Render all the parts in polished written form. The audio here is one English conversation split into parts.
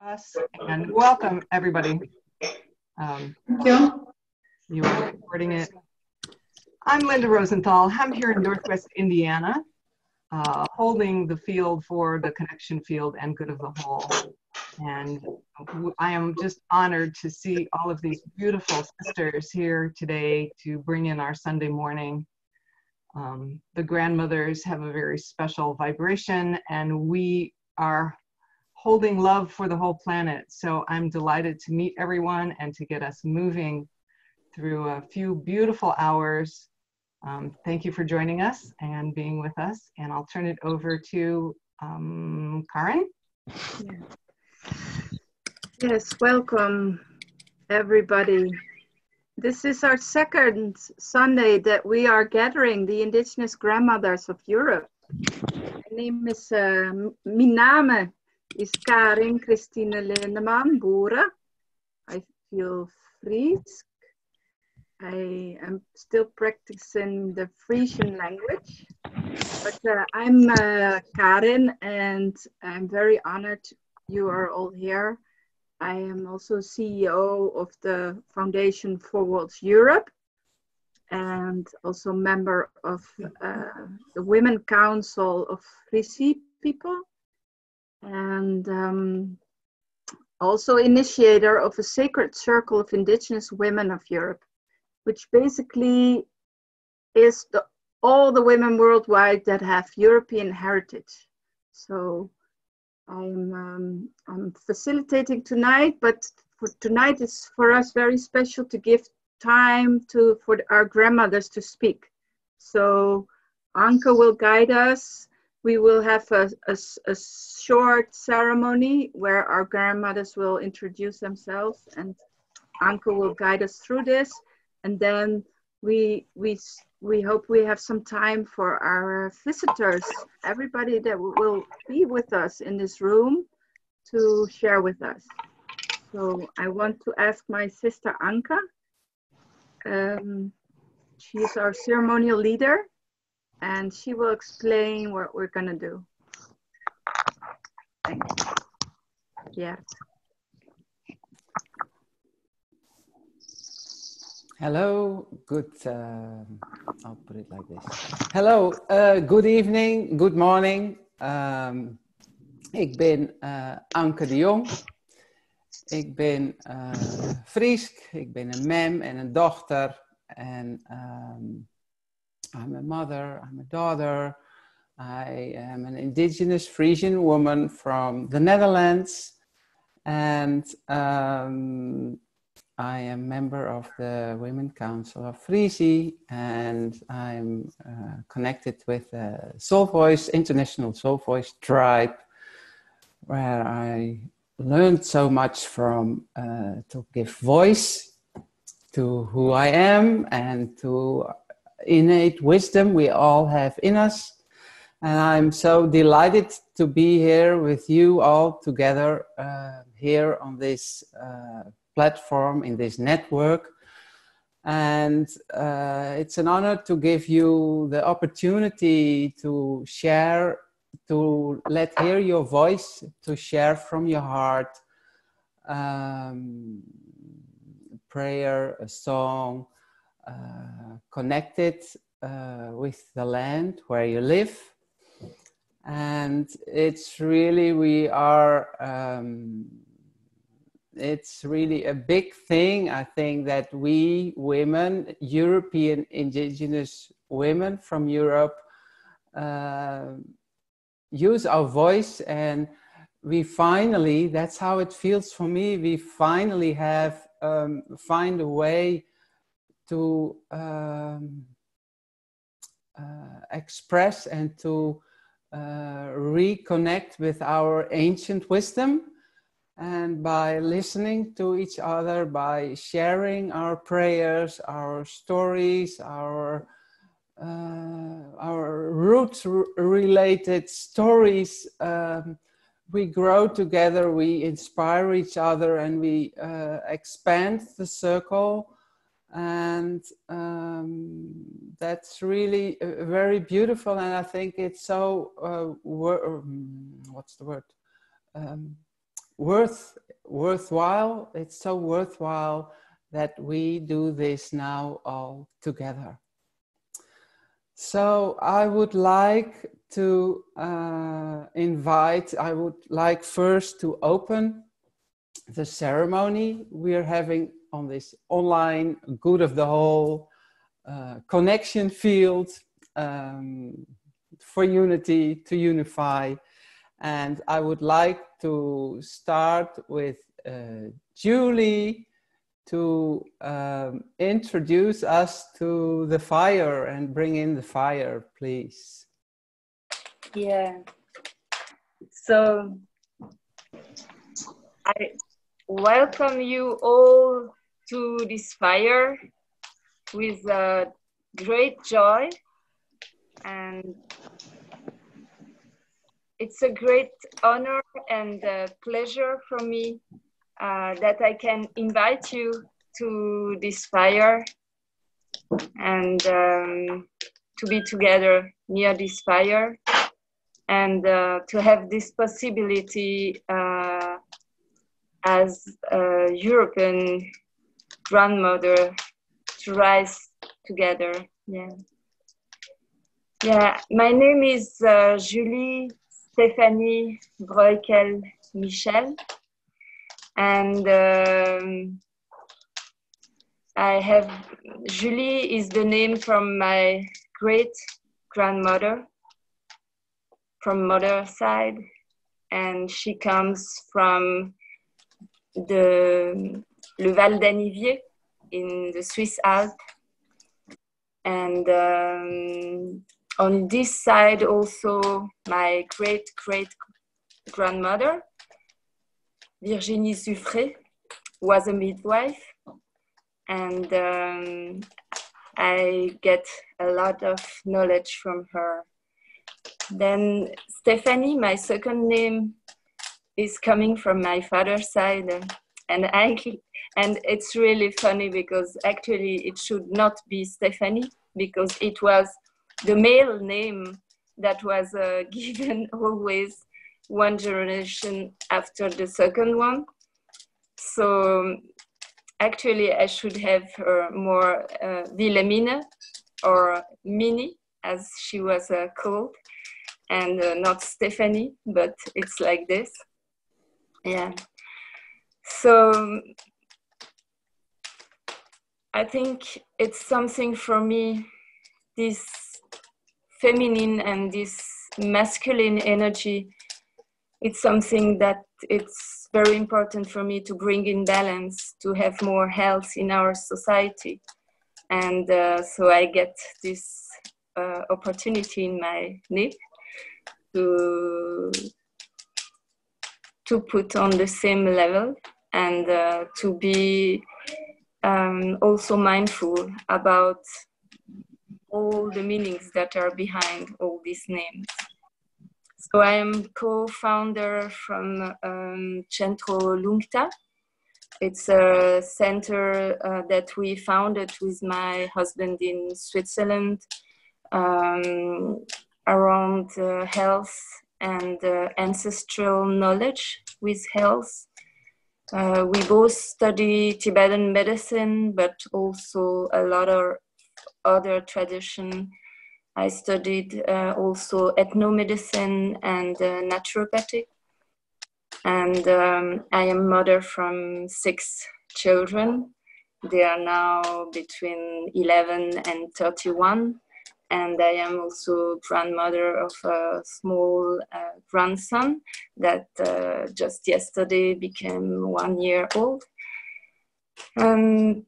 Us and welcome everybody. Thank you. You are recording it. I'm Linda Rosenthal. I'm here in Northwest Indiana, holding the field for the connection field and good of the whole. And I am just honored to see all of these beautiful sisters here today to bring in our Sunday morning. The grandmothers have a very special vibration, and we are holding love for the whole planet. So I'm delighted to meet everyone and to get us moving through a few beautiful hours. Thank you for joining us and being with us. And I'll turn it over to Karin. Yes, welcome everybody. This is our second Sunday that we are gathering the Indigenous Grandmothers of Europe. My name is, mijn naam is Karin Christine Lindeman-Boere. I feel Fries. I am still practicing the Frisian language. But I'm Karin, and I'm very honored you are all here. I am also CEO of the Foundation for World's Europe and also member of the Women Council of Frisi people, and also initiator of a sacred circle of Indigenous women of Europe, which basically is all the women worldwide that have European heritage. So I'm facilitating tonight, but for tonight it's for us very special to give time for our grandmothers to speak. So Anke will guide us. We will have a short ceremony where our grandmothers will introduce themselves, and Anke will guide us through this. And then we hope we have some time for our visitors, everybody that will be with us in this room, to share with us. So I want to ask my sister Anke. She is our ceremonial leader, and she will explain what we're gonna do. Thank you. Yeah. Hello, good, I'll put it like this. Hello, good evening, good morning. Ik ben Anke de Jong. Ik ben Friesk, ik ben een mem en een dochter. En I'm a mother, I'm a daughter. I am an indigenous Frisian woman from the Netherlands. And I am member of the Women Council of Frisi, and I'm connected with the Soul Voice, International Soul Voice tribe, where I learned so much from to give voice to who I am and to innate wisdom we all have in us. And I'm so delighted to be here with you all together here on this platform, in this network. And it's an honor to give you the opportunity to share, to let hear your voice, to share from your heart, prayer, a song, connected with the land where you live. And it's really, it's really a big thing, I think, that we women, European indigenous women from Europe, use our voice, and we finally, that's how it feels for me, we finally have find a way to express and to reconnect with our ancient wisdom. And by listening to each other, by sharing our prayers, our stories, our roots-related stories, we grow together, we inspire each other, and we expand the circle. And that's really very beautiful. And I think it's so, what's the word? worthwhile. It's so worthwhile that we do this now all together. So I would like to I would like first to open the ceremony we are having on this online good of the whole connection field for unity, to unify. And I would like to start with Julie to introduce us to the fire and bring in the fire, please. Yeah. So I welcome you all to this fire with great joy, and it's a great honor and pleasure for me that I can invite you to this fire and to be together near this fire and to have this possibility as a European grandmother to rise together. Yeah, my name is Julie Stéphanie Breukel Michel, and Julie is the name from my great grandmother from mother side, and she comes from le Val d'Anniviers in the Swiss Alps. And on this side also my great grandmother, Virginie Zuffré, was a midwife, and I get a lot of knowledge from her. Then Stephanie, my second name, is coming from my father's side, and it's really funny because actually it should not be Stephanie, because it was the male name that was given always one generation after the second one. So actually I should have more Wilhelmine or Minnie, as she was called, and not Stephanie, but it's like this. Yeah. So I think it's something for me, this feminine and this masculine energy. It's something that it's very important for me to bring in balance, to have more health in our society. And so I get this opportunity in my NIP to put on the same level and to be also mindful about all the meanings that are behind all these names. So I am co-founder from Centro Lungta. It's a center that we founded with my husband in Switzerland around health and ancestral knowledge with health. We both study Tibetan medicine, but also a lot of other tradition. I studied also ethnomedicine and naturopathic. And I am mother from 6 children. They are now between 11 and 31. And I am also grandmother of a small grandson that just yesterday became 1 year old. And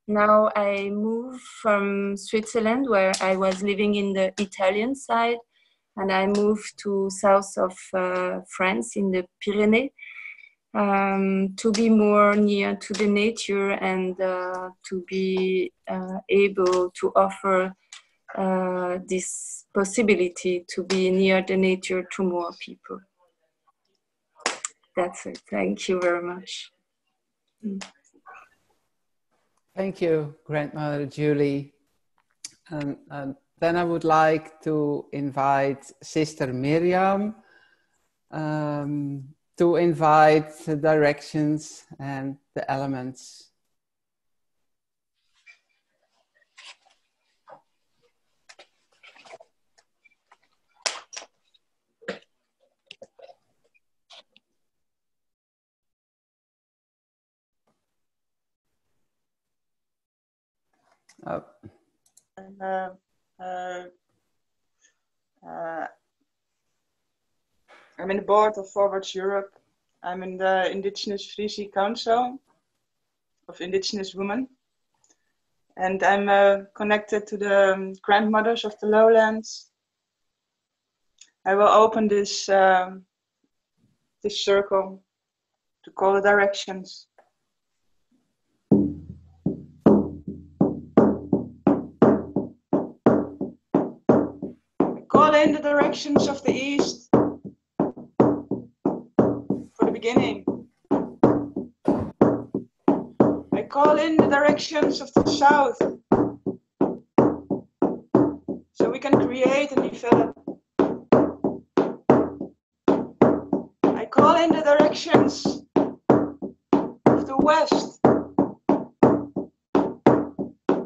now I moved from Switzerland, where I was living in the Italian side, and I moved to south of France in the Pyrenees to be more near to the nature and to be able to offer this possibility to be near the nature to more people. That's it. Thank you very much. Thank you, Grandmother Julie. And then I would like to invite Sister Miriam to invite the directions and the elements. Oh. I'm in the board of Forwards Europe. I'm in the Indigenous Frisi Council of Indigenous Women. And I'm connected to the Grandmothers of the Lowlands. I will open this circle to call the directions. Call in the directions of the east for the beginning. I call in the directions of the south so we can create and develop. I call in the directions of the west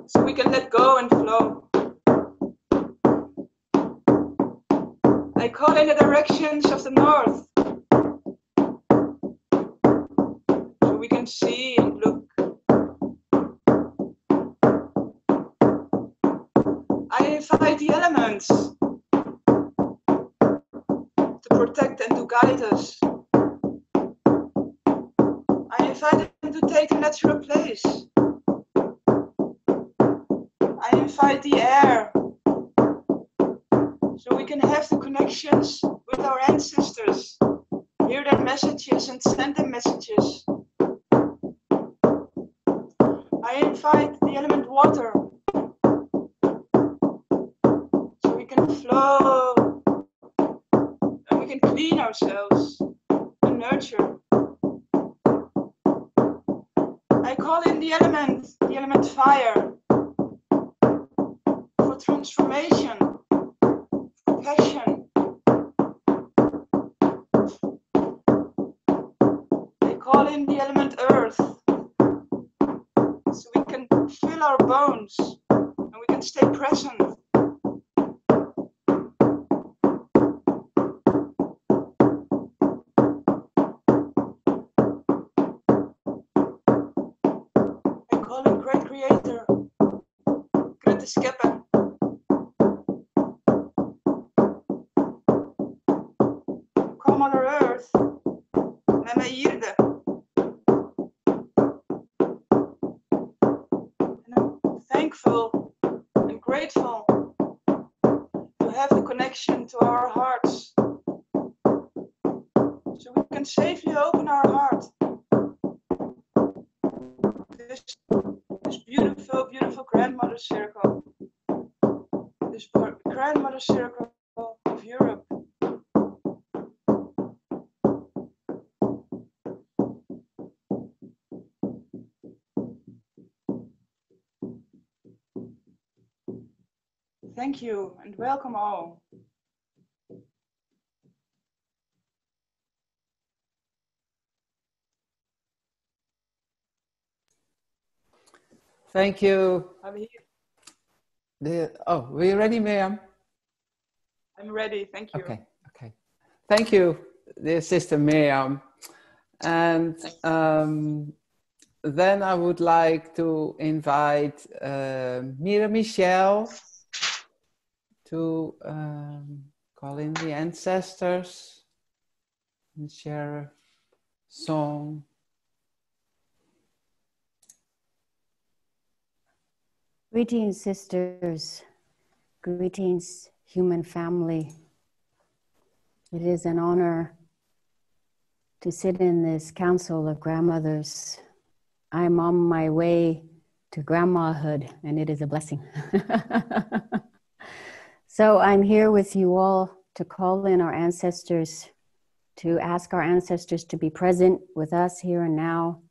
so we can let go and flow. I call in the directions of the north so we can see and look. I invite the elements to protect and to guide us. I invite them to take a natural place. I invite the air so we can have the connections with our ancestors, hear their messages and send them messages. I invite the element water so we can flow and we can clean ourselves and nurture. I call in the element fire for transformation. Passion. I call in the element earth so we can fill our bones and we can stay present. I call in great creator, great skepper. Mother Earth, met mij hierde. And I'm thankful and grateful to have the connection to our hearts, so we can safely open our heart. This beautiful, beautiful grandmother circle, this grandmother circle of Europe. Thank you and welcome all. Thank you. I'm here. Were you ready, Miriam? I'm ready, thank you. Okay. Thank you, dear sister Miriam. And then I would like to invite Mira Michelle to call in the ancestors and share a song. Greetings, sisters. Greetings, human family. It is an honor to sit in this council of grandmothers. I'm on my way to grandmahood, and it is a blessing. So I'm here with you all to call in our ancestors, to ask our ancestors to be present with us here and now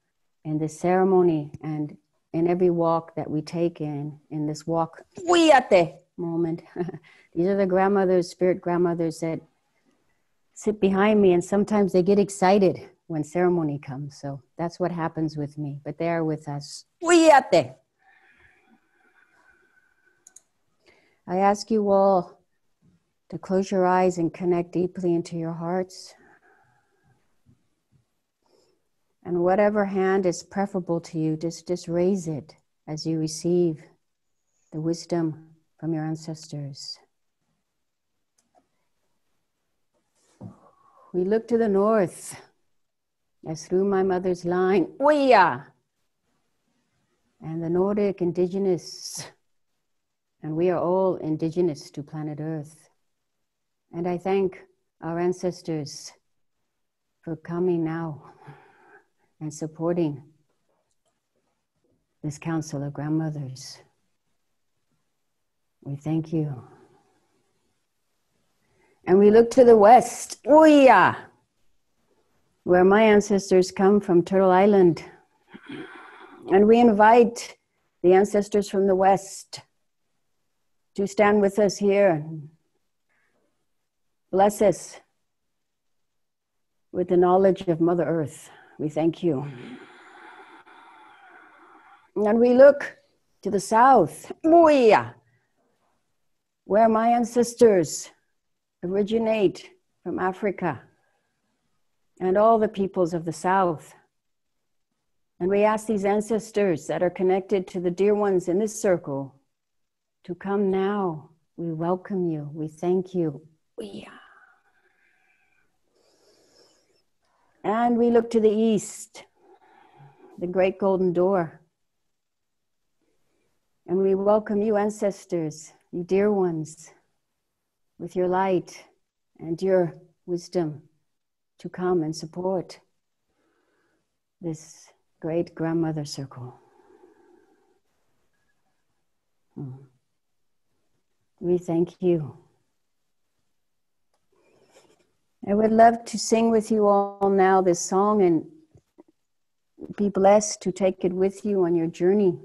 in this ceremony and in every walk that we take in this walk moment. These are the grandmothers, spirit grandmothers that sit behind me, and sometimes they get excited when ceremony comes. So that's what happens with me. But they are with us. Uyate. I ask you all to close your eyes and connect deeply into your hearts. And whatever hand is preferable to you, just raise it as you receive the wisdom from your ancestors. We look to the north as through my mother's line, Oya, and the Nordic indigenous, and we are all indigenous to planet Earth. And I thank our ancestors for coming now and supporting this Council of Grandmothers. We thank you. And we look to the west, Oya, where my ancestors come from, Turtle Island. And we invite the ancestors from the west to stand with us here and bless us with the knowledge of Mother Earth. We thank you. And we look to the south, Oya, where my ancestors originate from Africa and all the peoples of the South. And we ask these ancestors that are connected to the dear ones in this circle to come now. We welcome you. We thank you. And we look to the east, the great golden door. And we welcome you, ancestors, you dear ones, with your light and your wisdom to come and support this great grandmother circle. We thank you. I would love to sing with you all now this song and be blessed to take it with you on your journey.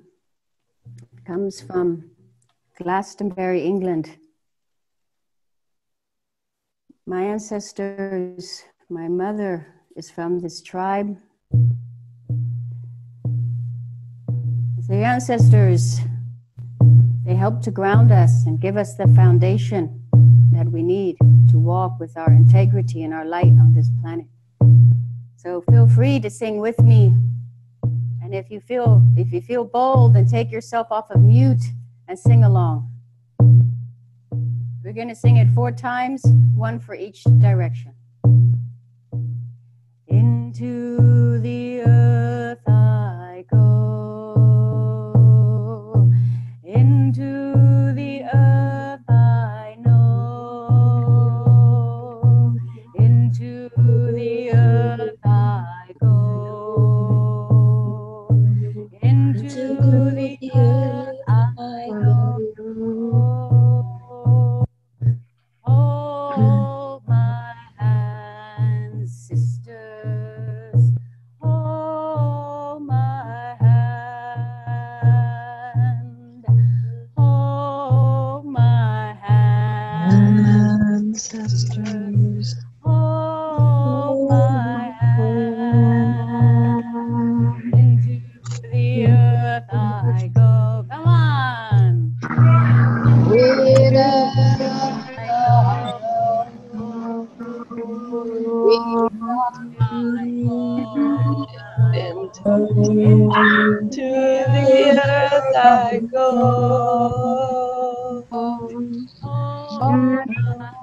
It comes from Glastonbury, England. My ancestors, my mother is from this tribe. The ancestors, they help to ground us and give us the foundation that we need to walk with our integrity and our light on this planet. So feel free to sing with me. And if you feel bold, then take yourself off of mute and sing along. We're going to sing it 4 times, 1 for each direction. Into the earth I go. Into the earth I know. Into the earth I go. Into the earth I go. Hold my hands, sisters. Hold my hand. Hold my hand, sisters. Hold my hand. Into the earth I go. Come on. Into the earth I go.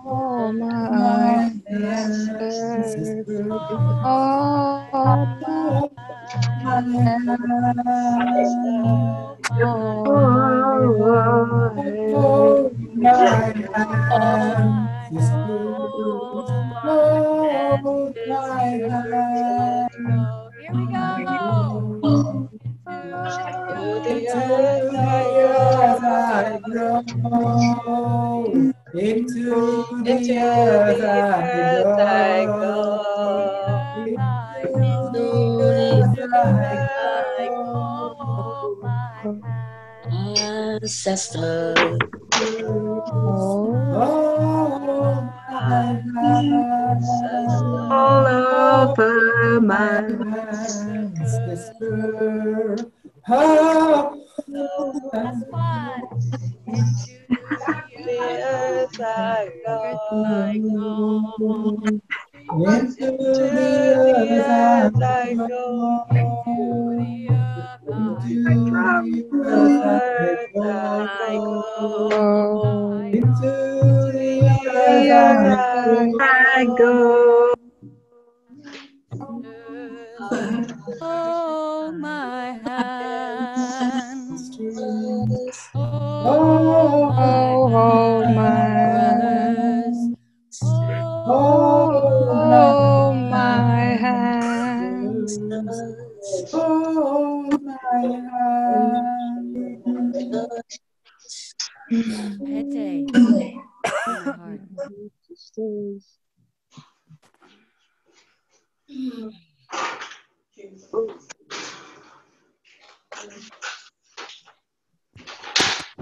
Oh, my sisters, oh, my Here we go. Into the earth I go. Ancestors. oh, all over my sister. Oh, The earth I go. into To the the earth earth I I go. into from the The earth earth I go. into the The earth earth I I I go. go. Oh, my hands. Oh, Oh, My my brothers. hands. Oh, Oh, my my hands. oh, my Pete. My heart.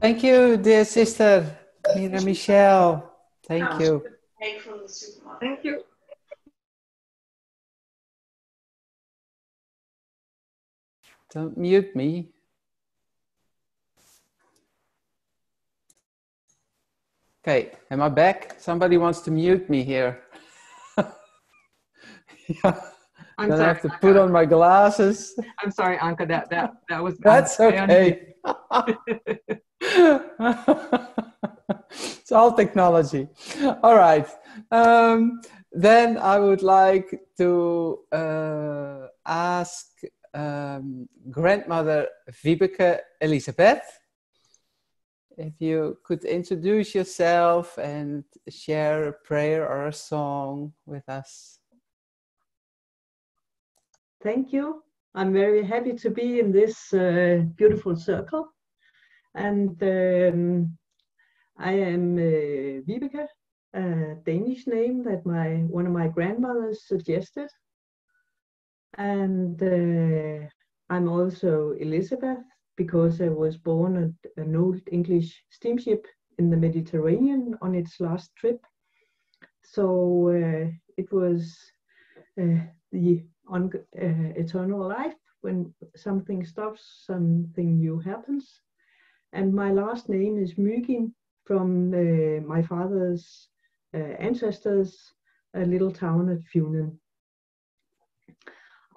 Thank you, dear sister, Mira Michelle. Thank you. Thank you. Don't mute me. Okay, am I back? Somebody wants to mute me here. Yeah. I'm Then I sorry, have to put on my glasses. I'm sorry, Anke. That was. That's okay. It's all technology. All right. Then I would like to ask Grandmother Wiebeke Elisabeth if you could introduce yourself and share a prayer or a song with us. Thank you. I'm very happy to be in this beautiful circle. And I am Vibeke, a Danish name that one of my grandmothers suggested. And I'm also Elizabeth because I was born at an old English steamship in the Mediterranean on its last trip. So it was the eternal life. When something stops, something new happens. And my last name is Mygin from my father's ancestors, a little town at Funen.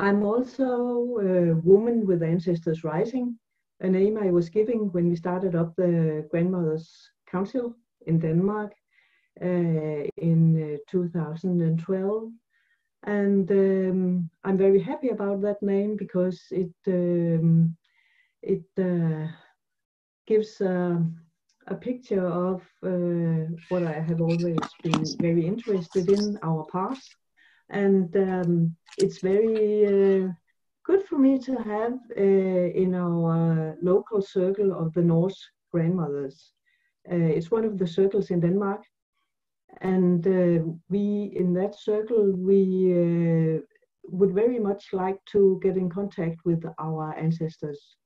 I'm also a woman with Ancestors Rising, a name I was giving when we started up the Grandmothers Council in Denmark in 2012. And I'm very happy about that name because it gives a picture of what I have always been very interested in, our past. And it's very good for me to have in our local circle of the Norse grandmothers. It's one of the circles in Denmark. And we, in that circle, we would very much like to get in contact with our ancestors.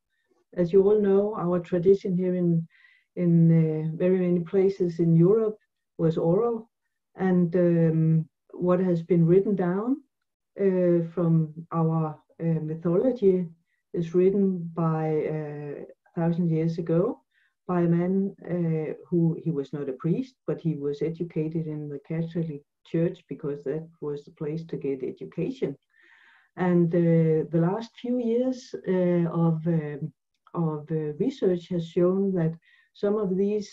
As you all know, our tradition here in very many places in Europe was oral, and what has been written down from our mythology is written by 1,000 years ago by a man who he was not a priest, but he was educated in the Catholic Church because that was the place to get education. And the last few years of research has shown that some of these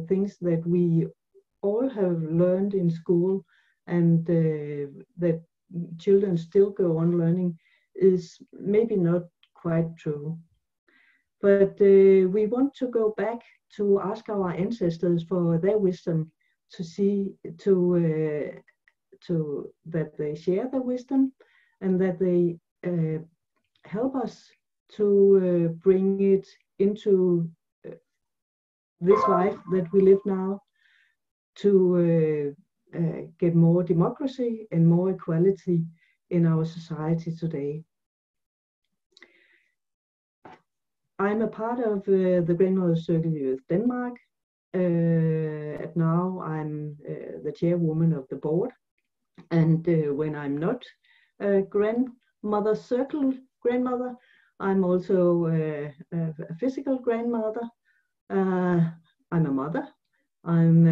things that we all have learned in school and that children still go on learning is maybe not quite true. But we want to go back to ask our ancestors for their wisdom, to see that they share their wisdom and that they help us to bring it into this life that we live now, to get more democracy and more equality in our society today. I'm a part of the Grandmothers Circle Youth Denmark, At now I'm the chairwoman of the board, and when I'm not a grandmother circle grandmother, I'm also a physical grandmother. I'm a mother, I'm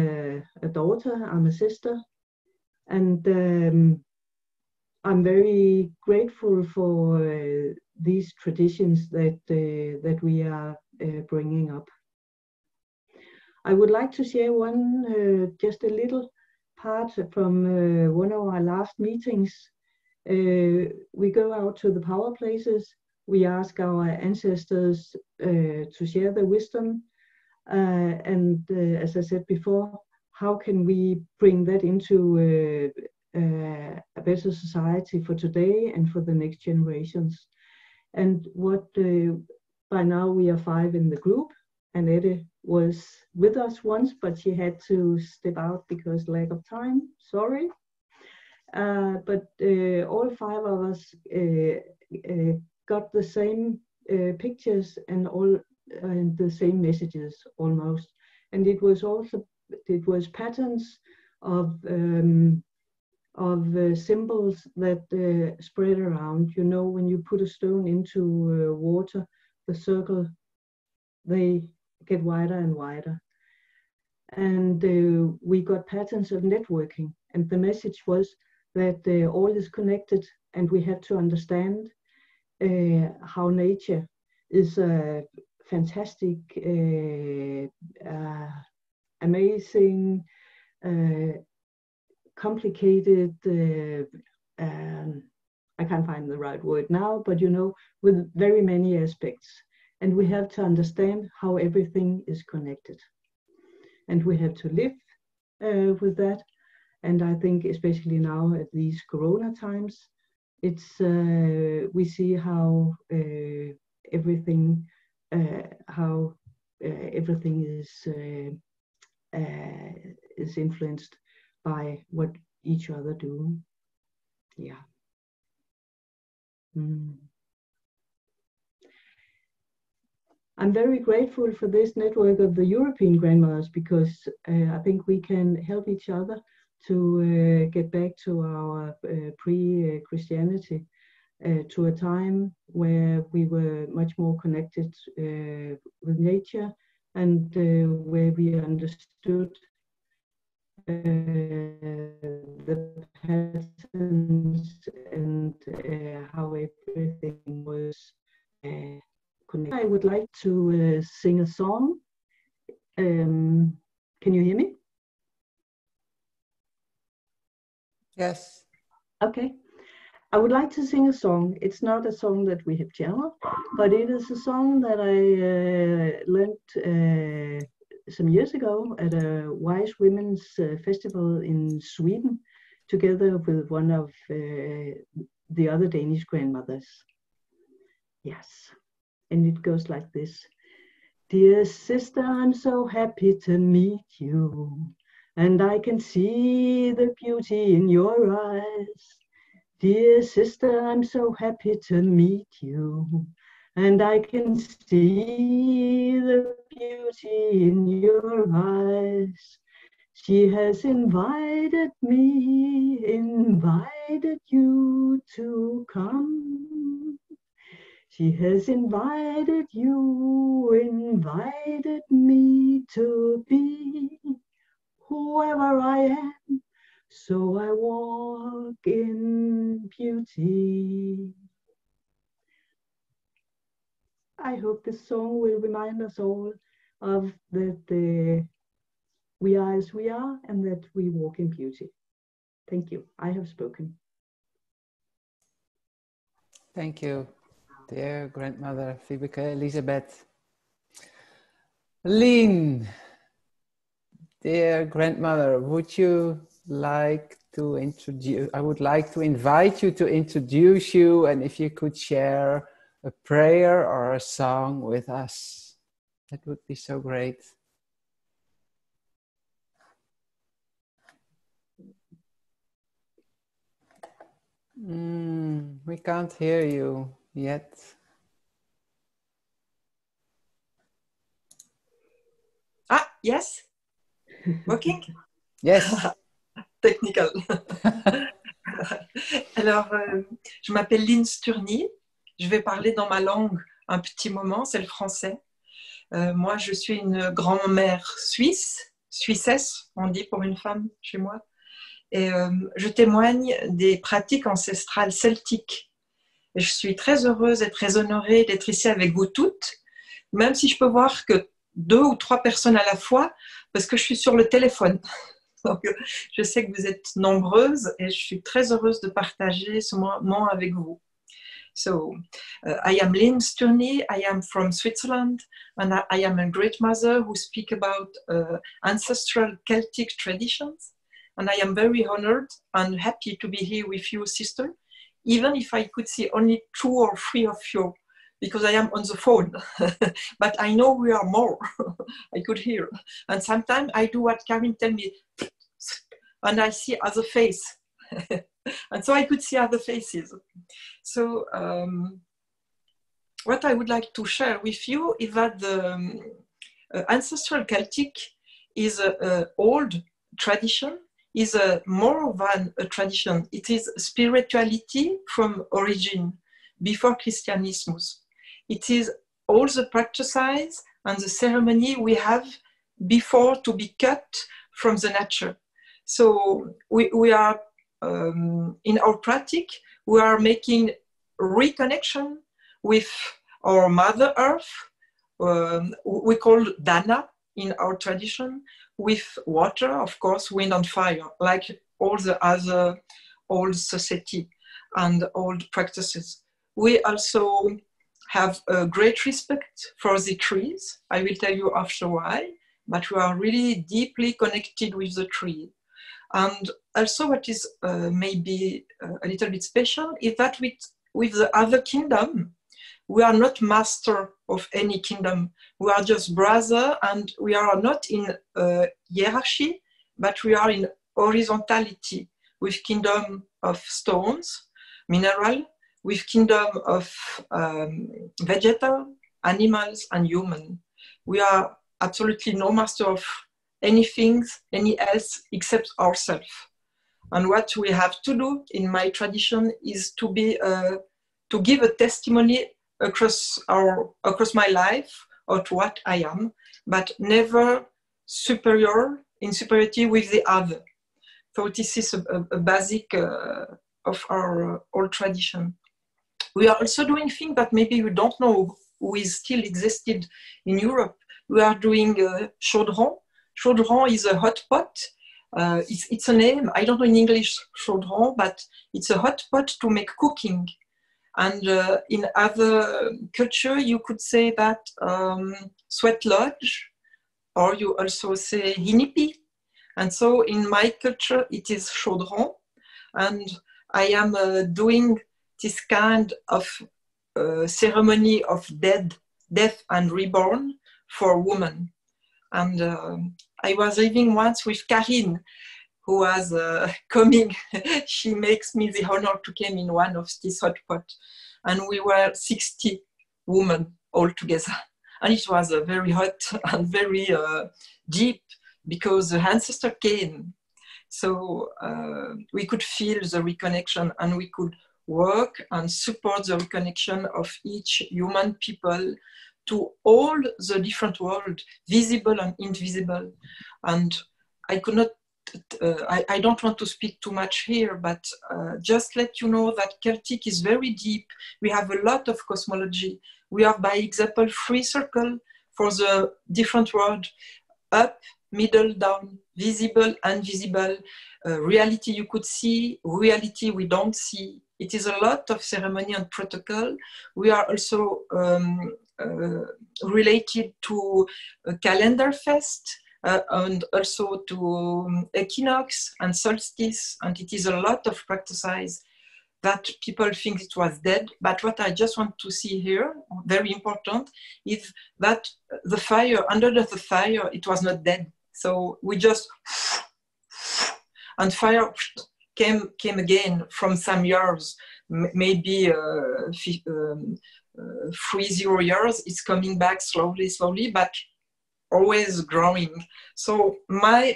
a daughter, I'm a sister, and I'm very grateful for these traditions that we are bringing up. I would like to share just a little part from one of our last meetings. We go out to the power places. We ask our ancestors to share their wisdom. And as I said before, how can we bring that into a better society for today and for the next generations? And by now we are 5 in the group, and Ede was with us once, but she had to step out because lack of time, sorry. But all 5 of us got the same pictures and the same messages almost. And it was patterns of symbols that spread around. You know, when you put a stone into water, the circle, they get wider and wider. And we got patterns of networking. And the message was that all is connected, and we have to understand how nature is a fantastic, amazing, complicated, I can't find the right word now, but you know, with very many aspects. And we have to understand how everything is connected. And we have to live with that. And I think especially now at these Corona times, we see how everything is influenced by what each other do. Yeah. I'm very grateful for this network of the European grandmothers, because I think we can help each other to get back to our pre-Christianity, to a time where we were much more connected with nature, and where we understood the patterns and how everything was connected. I would like to sing a song. Can you hear me? Yes. Okay. I would like to sing a song. It's not a song that we have channeled, but it is a song that I learned some years ago at a Wise Women's Festival in Sweden, together with one of the other Danish grandmothers. Yes. And it goes like this. Dear sister, I'm so happy to meet you, and I can see the beauty in your eyes. Dear sister, I'm so happy to meet you, and I can see the beauty in your eyes. She has invited me, invited you to come. She has invited you, invited me to be whoever I am. So I walk in beauty. I hope this song will remind us all of that we are as we are, and that we walk in beauty. Thank you. I have spoken. Thank you, dear grandmother Vibeke Elisabeth. Lien, dear grandmother, would you like to introduce, I would like to invite you to introduce you, and if you could share a prayer or a song with us, that would be so great. We can't hear you yet. Yes. Working? Yes. Technical. Alors, je m'appelle Lynn Sturny. Je vais parler dans ma langue un petit moment, c'est le français. Moi, je suis une grand-mère suissesse, on dit pour une femme chez moi. Et je témoigne des pratiques ancestrales celtiques. Et je suis très heureuse et très honorée d'être ici avec vous toutes, même si je peux voir que 2 ou 3 personnes à la fois, parce que je suis sur le téléphone. Donc, je sais que vous êtes nombreuses et je suis très heureuse de partager ce moment avec vous. So, I am Lynn Sturny, I am from Switzerland, and I am a great mother who speak about ancestral Celtic traditions. And I am very honored and happy to be here with you, sister, even if I could see only 2 or 3 of you, because I am on the phone. But I know we are more, I could hear. And sometimes I do what Karin tell me, and I see other face. And so I could see other faces. So what I would like to share with you is that the ancestral Celtic is an old tradition, is more than a tradition. It is spirituality from origin, before Christianism. It is all the practices and the ceremony we have before to be cut from the nature. So we are, in our practice, we are making reconnection with our Mother Earth, we call Dana in our tradition, with water, of course, wind and fire, like all the other old society and old practices. We also have a great respect for the trees. I will tell you after why, but we are really deeply connected with the tree. And also what is maybe a little bit special is that with the other kingdom, we are not master of any kingdom. We are just brother, and we are not in hierarchy, but we are in horizontality with kingdom of stones, mineral, with kingdom of vegetal, animals, and human. We are absolutely no master of anything, any else except ourselves. And what we have to do in my tradition is to be to give a testimony across my life of what I am, but never in superiority with the other. So this is a basic of our old tradition. We are also doing things that maybe you don't know who is still existed in Europe. We are doing chaudron. Chaudron is a hot pot. It's a name, I don't know in English, chaudron, but it's a hot pot to make cooking. And in other culture, you could say that sweat lodge, or you also say hinipi. And so in my culture, it is chaudron. And I am doing this kind of ceremony of death and reborn for women. And I was living once with Karin, who was coming. She makes me the honor to come in one of these hot pots. And we were 60 women all together. And it was very hot and very deep because the ancestor came. So we could feel the reconnection, and we could work and support the reconnection of each human people to all the different world, visible and invisible. And I could not, I don't want to speak too much here, but just let you know that Celtic is very deep. We have a lot of cosmology. We have, by example, 3 circles for the different world: up, middle, down, visible, invisible, reality you could see, reality we don't see. It is a lot of ceremony and protocol. We are also related to a calendar fest and also to equinox and solstice. And it is a lot of practices that people think it was dead. But what I just want to see here, very important, is that the fire, under the fire, it was not dead. So we just, and fire came again from some years, maybe 30 years. It's coming back slowly, but always growing. So my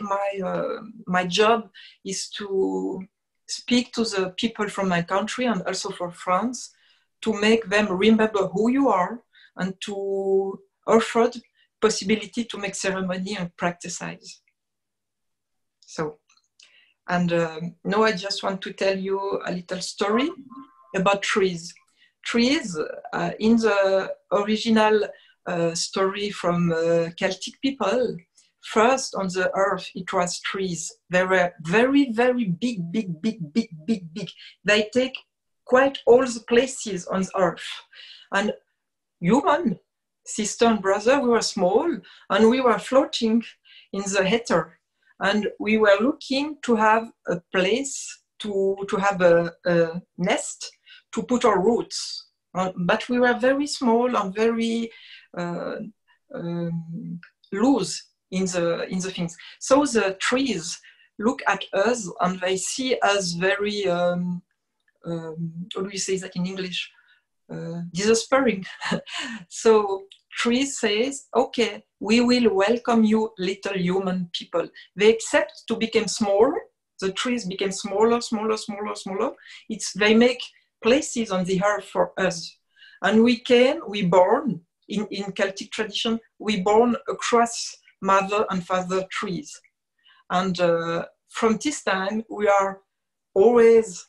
job is to speak to the people from my country and also for France, to make them remember who you are and to offer the possibility to make ceremony and practice. So, and now I just want to tell you a little story about trees. Trees, in the original story from Celtic people, first on the earth it was trees. They were very, very big, big, big, big, big, big. They take quite all the places on the earth. And human, sister and brother, we were small and we were floating in the ether. And we were looking to have a place, to have a nest, to put our roots. But we were very small and very loose in the things. So the trees look at us and they see us very, how do you say that in English? Despairing. So trees says, okay, we will welcome you, little human people. They accept to become smaller. The trees became smaller, smaller, smaller, smaller. They make places on the earth for us. And we born, in Celtic tradition, we born across mother and father trees. And from this time, we are always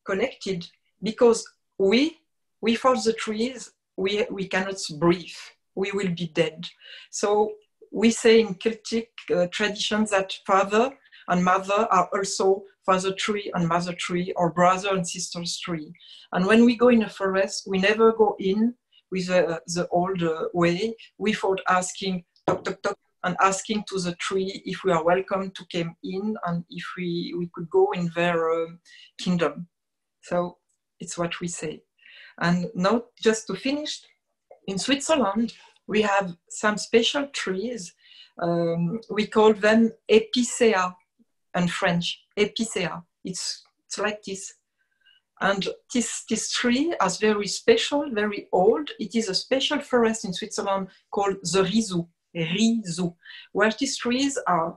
connected because without the trees, we cannot breathe. We will be dead. So we say in Celtic traditions that father and mother are also father tree and mother tree, or brother and sister's tree. And when we go in a forest, we never go in with the old way without asking, toc, toc, toc, and asking to the tree if we are welcome to come in and if we could go in their kingdom. So it's what we say. And now, just to finish, in Switzerland, we have some special trees. We call them épicéas in French, épicéas. It's like this. And this tree is very special, very old. It is a special forest in Switzerland called the Rizu, where these trees are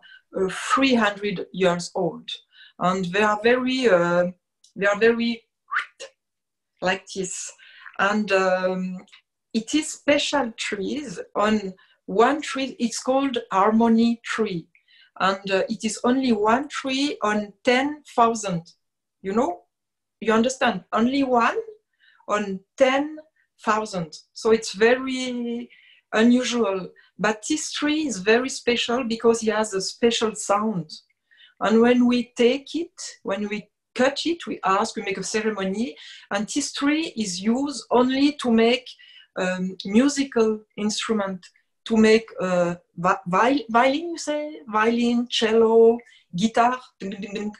300 years old. And they are very like this. And it is special trees. On one tree, it's called harmony tree. And it is only one tree on 10,000. You know, you understand? Only one on 10,000. So it's very unusual. But this tree is very special because it has a special sound. And when we take it, when we cut it, we make a ceremony, and this tree is used only to make musical instrument, to make violin, you say? Violin, cello, guitar, ding, ding, ding,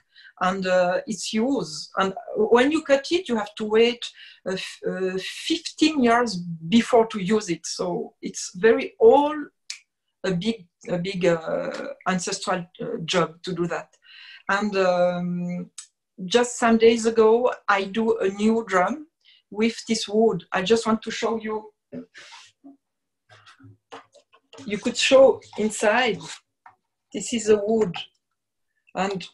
and it's used. And when you cut it, you have to wait 15 years before to use it. So it's very old, a big ancestral job to do that. And just some days ago, I do a new drum with this wood. I just want to show you. You could show inside. This is a wood. And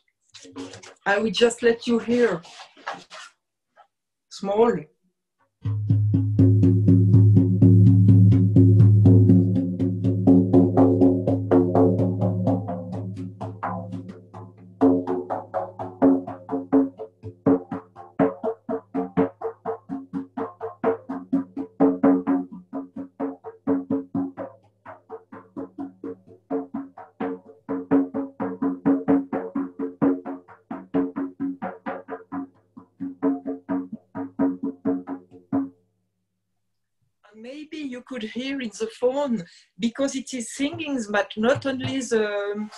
I will just let you hear. Small. Maybe you could hear in the phone because it is singing, but not only the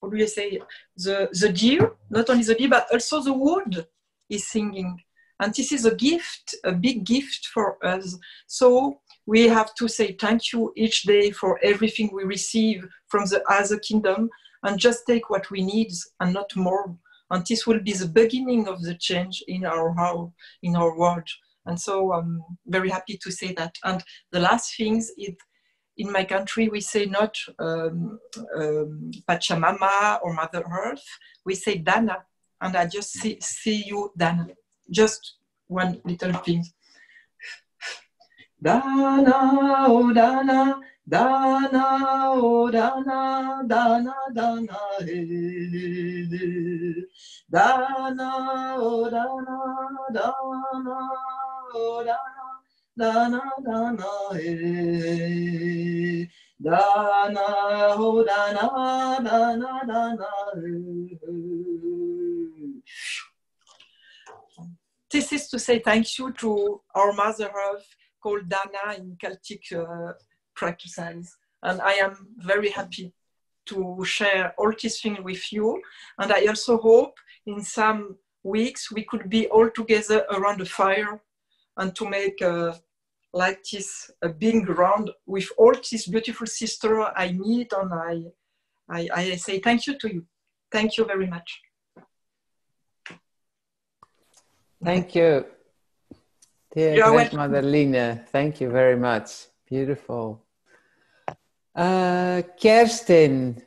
how do you say, the deer, not only the deer, but also the wood is singing. And this is a gift, a big gift for us. So we have to say thank you each day for everything we receive from the other kingdom, and just take what we need and not more. And this will be the beginning of the change in our world. And so I'm very happy to say that. And the last thing is in my country, we say not Pachamama or Mother Earth, we say Dana. And I just see you, Dana. Just one little thing. Dana, oh Dana, Dana, oh Dana, Dana, Dana, hey. Dana, oh Dana, Dana, oh Dana, Dana, Dana, hey. Dana, oh Dana, Dana, Dana, hey. This is to say thank you to our Mother Earth, called Dana in Celtic practices. And I am very happy to share all these things with you. And I also hope in some weeks we could be all together around the fire and to make like this a big ground with all these beautiful sisters I meet. And I say thank you to you. Thank you very much. Thank you, dear Grandmother Line. Thank you very much. Beautiful. Kerstin,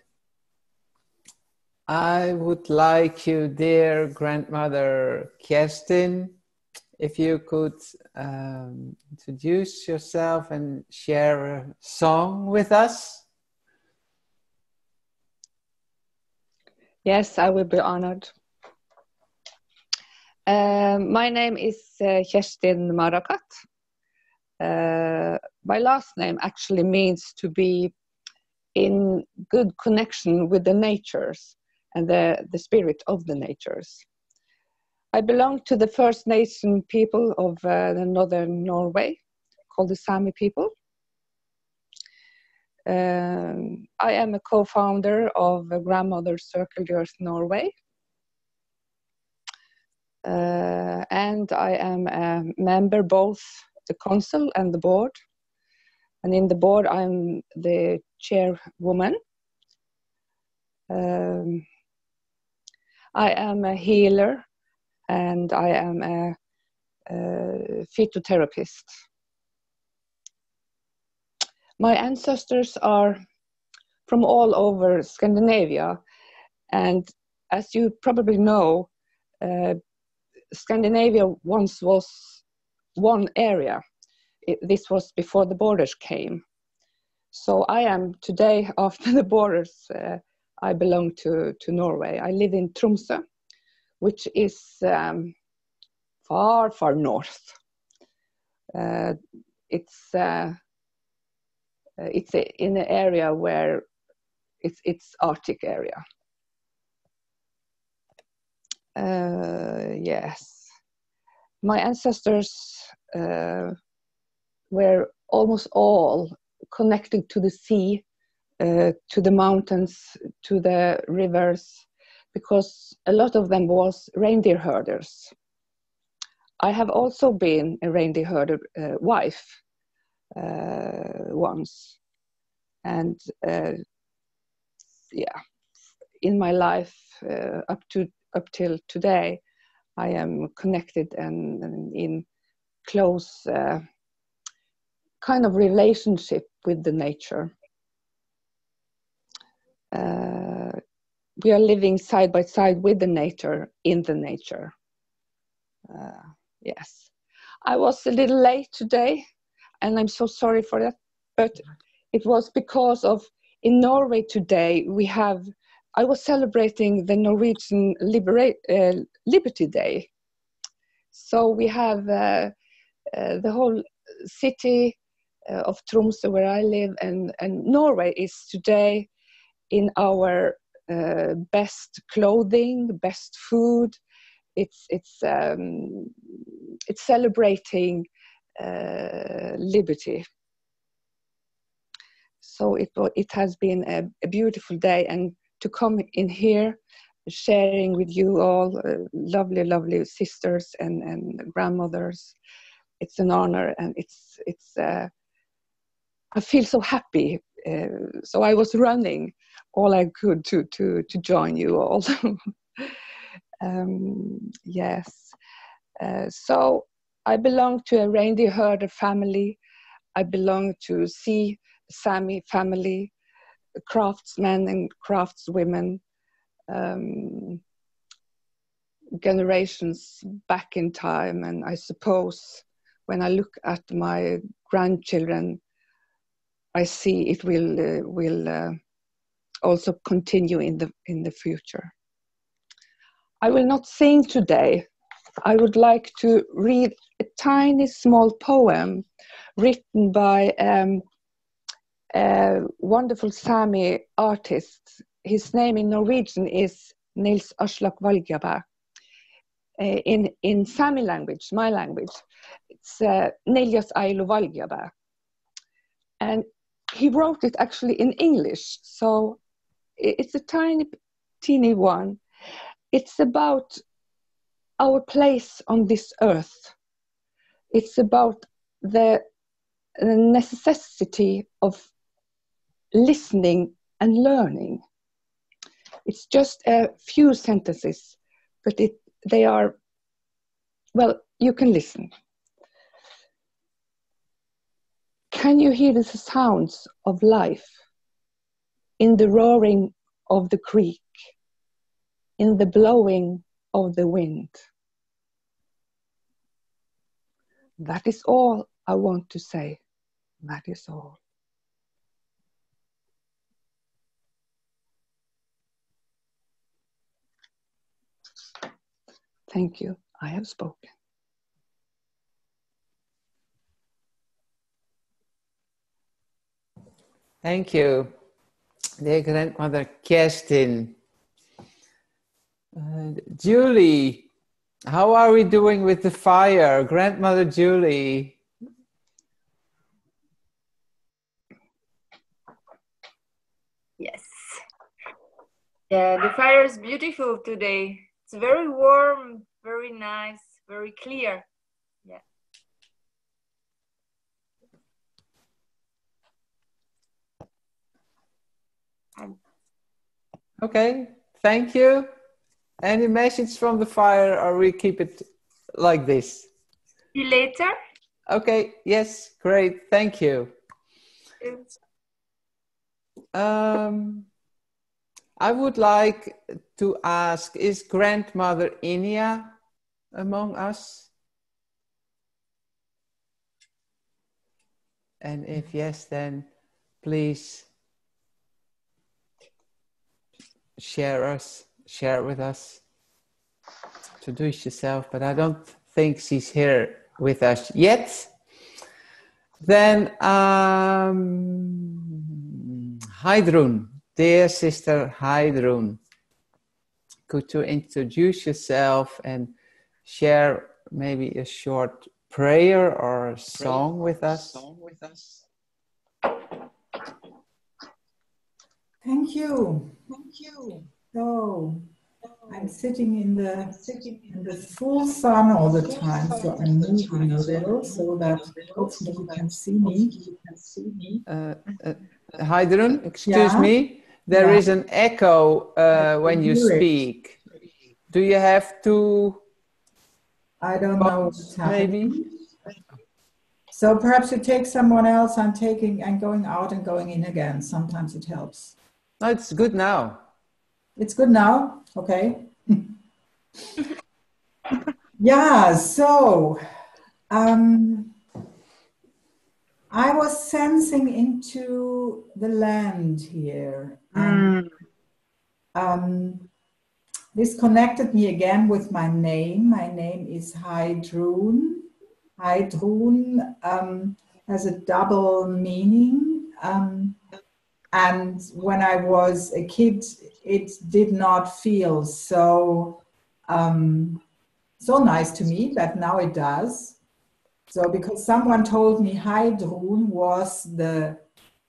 I would like you, dear Grandmother Kerstin, if you could introduce yourself and share a song with us. Yes, I will be honored. My name is Kerstin Marakat. My last name actually means to be in good connection with the natures and the spirit of the natures. I belong to the First Nation people of the northern Norway, called the Sami people. I am a co-founder of Grandmothers Circle Earth Norway. And I am a member both the council and the board. And in the board, I'm the chairwoman. I am a healer and I am a phytotherapist. My ancestors are from all over Scandinavia. And as you probably know, Scandinavia once was one area. This was before the borders came. So I am today, after the borders, I belong to Norway. I live in Tromsø, which is far, far north. It's in an area where it's Arctic area. Yes, my ancestors were almost all connected to the sea, to the mountains, to the rivers, because a lot of them was reindeer herders. I have also been a reindeer herder wife once, and yeah, in my life up till today, I am connected and in close kind of relationship with the nature. We are living side by side with the nature, in the nature. Yes, I was a little late today, and I'm so sorry for that, but it was because of, in Norway today, I was celebrating the Norwegian Liberty Day. So we have the whole city of Tromsø where I live, and Norway is today in our best clothing, best food. It's celebrating liberty. So it has been a beautiful day, and to come in here, sharing with you all, lovely, lovely sisters and grandmothers. It's an honor, and it's. I feel so happy. So I was running all I could to join you all. Yes. So I belong to a reindeer herder family. I belong to sea Sami family, craftsmen and craftswomen, generations back in time. And I suppose when I look at my grandchildren, I see it will also continue in the future. I will not sing today. I would like to read a tiny small poem written by a wonderful Sami artist. His name in Norwegian is Nils Aslak Valgaba. In Sami language, my language, it's Nelias Ailo Valgaba. And he wrote it actually in English, so it's a teeny one. It's about our place on this earth. It's about the necessity of listening and learning. It's just a few sentences, but they are, well, you can listen. Can you hear the sounds of life in the roaring of the creek, in the blowing of the wind? That is all I want to say. That is all. Thank you. I have spoken. Thank you, dear grandmother Kerstin. Julie, how are we doing with the fire? Grandmother Julie. Yes. Yeah, the fire is beautiful today. It's very warm, very nice, very clear. Yeah. Okay, thank you. Any message from the fire, or we keep it like this? See you later. Okay, yes, great, thank you. I would like to ask, is grandmother Inia among us? And if yes, then please share with us. Introduce yourself, but I don't think she's here with us yet. Then Heidrun, dear sister Heidrun, could you introduce yourself and share maybe a short prayer or a song with us? Thank you. So I'm sitting in the full sun all the time, so I'm moving a little so that hopefully you can see me. Heidrun, excuse me, there is an echo when you speak. Do you have to? I don't know what's happening. Maybe. So perhaps you take someone else. I'm going out and going in again. Sometimes it helps. No, it's good now. It's good now? Okay. Yeah, so I was sensing into the land here. And this connected me again with my name. My name is Heidrun. Heidrun has a double meaning. And when I was a kid, it did not feel so nice to me, but now it does. So because someone told me Heidrun was the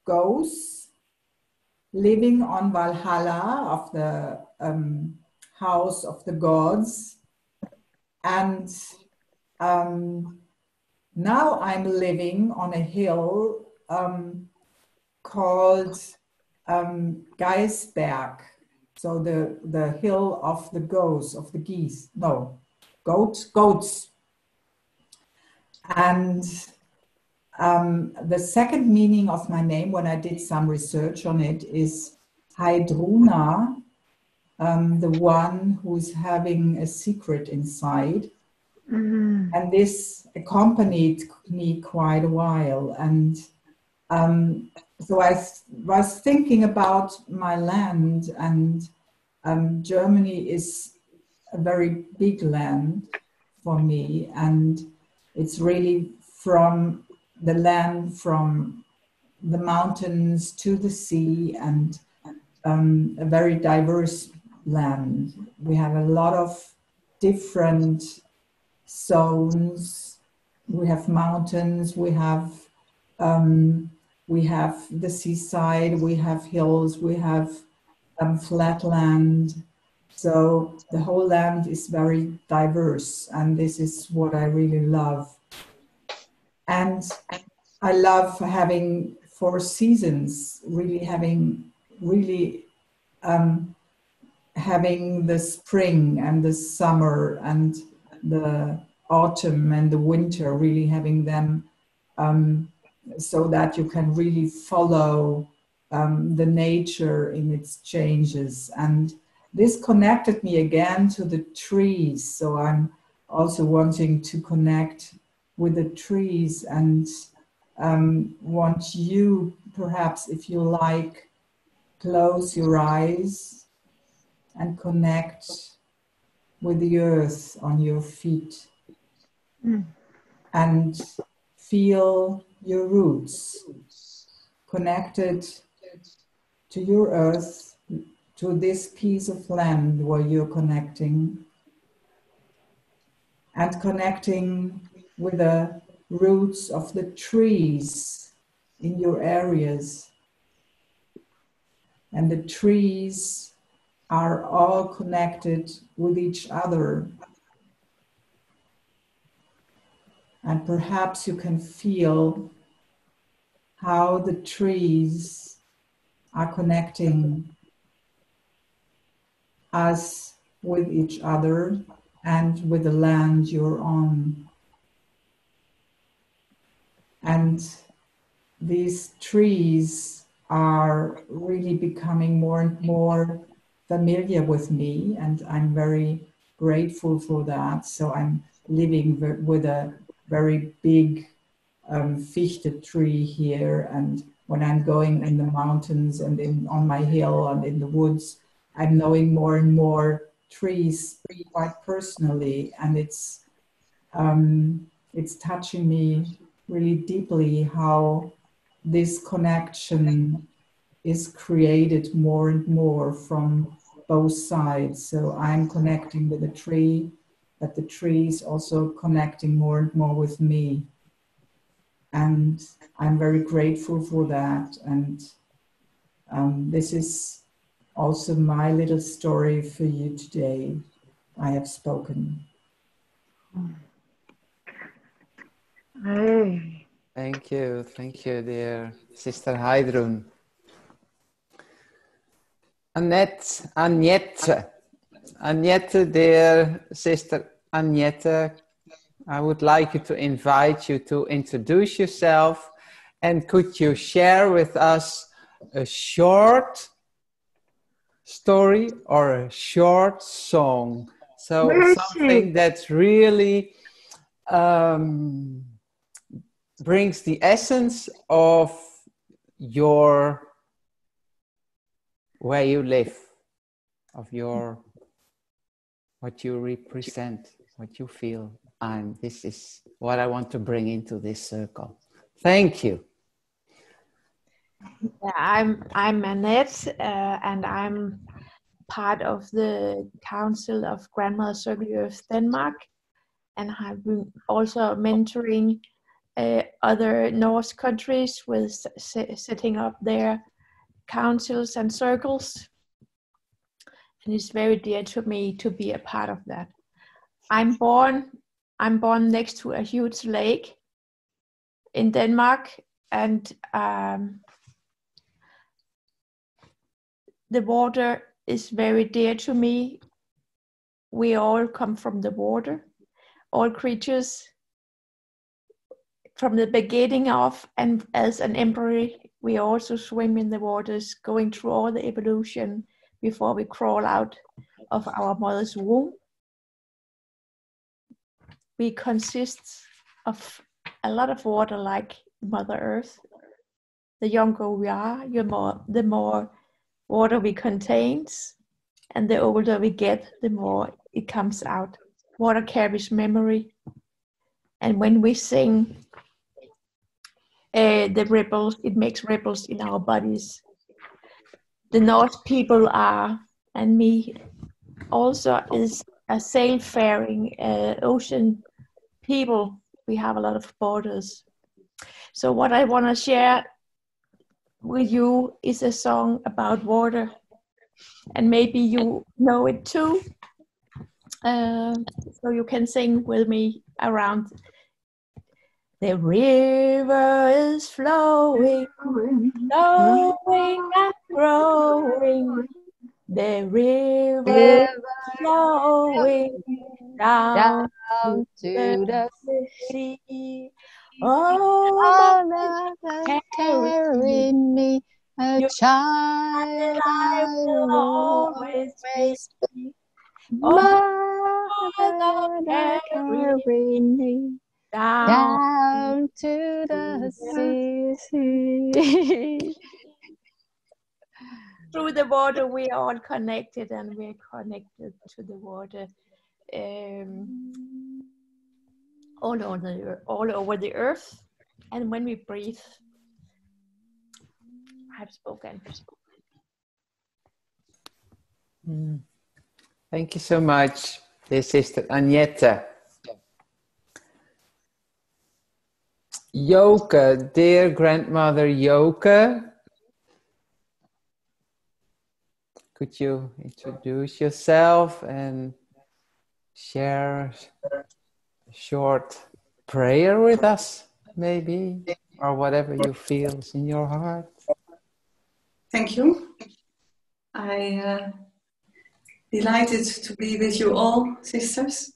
ghost living on Valhalla, of the house of the gods. And now I'm living on a hill called Geisberg, so the hill of the goats, of the geese, no, goats. And The second meaning of my name, when I did some research on it, is Heidruna, the one who's having a secret inside. And this accompanied me quite a while. And so I was thinking about my land, and Germany is a very big land for me, and it's really from the land from the mountains to the sea, and a very diverse land. We have a lot of different zones. We have mountains, we have the seaside, we have hills, we have flat land. So the whole land is very diverse, and this is what I really love. And I love having 4 seasons, having the spring and the summer and the autumn and the winter, really having them so that you can really follow the nature in its changes. And this connected me again to the trees. So I'm also wanting to connect with the trees, and want you, perhaps, if you like, close your eyes and connect with the earth on your feet, and feel your roots connected to your earth, to this piece of land where you're connecting, and connecting with the roots of the trees in your areas. And the trees are all connected with each other. And perhaps you can feel how the trees are connecting us with each other and with the land you're on. And these trees are really becoming more and more familiar with me, and I'm very grateful for that. So I'm living with a very big Fichte tree here, and when I'm going in the mountains and on my hill and in the woods, I'm knowing more and more trees quite personally, and it's touching me really deeply how this connection is created more and more from both sides. So I'm connecting with the tree, but the tree is also connecting more and more with me. And I'm very grateful for that. And this is also my little story for you today. I have spoken. Hey. Thank you, dear Sister Heidrun. Annette, dear Sister Annette, I would like you to invite you to introduce yourself, and could you share with us a short story or a short song? So something that really brings the essence of where you live, of what you represent, what you feel. And this is what I want to bring into this circle. Thank you. Yeah, I'm Annette, and I'm part of the Council of Grandmothers of Europe, Denmark, and I've been also mentoring other North countries with setting up their councils and circles, and it's very dear to me to be a part of that. I'm born next to a huge lake in Denmark, and the water is very dear to me. We all come from the water, all creatures from the beginning of, and as an embryo, we also swim in the waters, going through all the evolution before we crawl out of our mother's womb. We consist of a lot of water, like Mother Earth. The younger we are, the more water we contain, and the older we get, the more it comes out. Water carries memory, and when we sing, the ripples, it makes ripples in our bodies. The Norse people are, and me also, is a sailfaring ocean people. We have a lot of borders. So what I want to share with you is a song about water, and maybe you know it too, so you can sing with me around. The river is flowing, flowing and growing. The river is flowing down to the sea. Oh, mother, carry me, a child I will always be. Mother, carry me down to the sea. Through the water, we are all connected, and we're connected to the water all over the earth. And when we breathe, I've spoken. Thank you so much, dear Sister Agneta. Joke, dear grandmother Joke, could you introduce yourself and share a short prayer with us, maybe, or whatever you feel is in your heart? Thank you. I delighted to be with you all, sisters.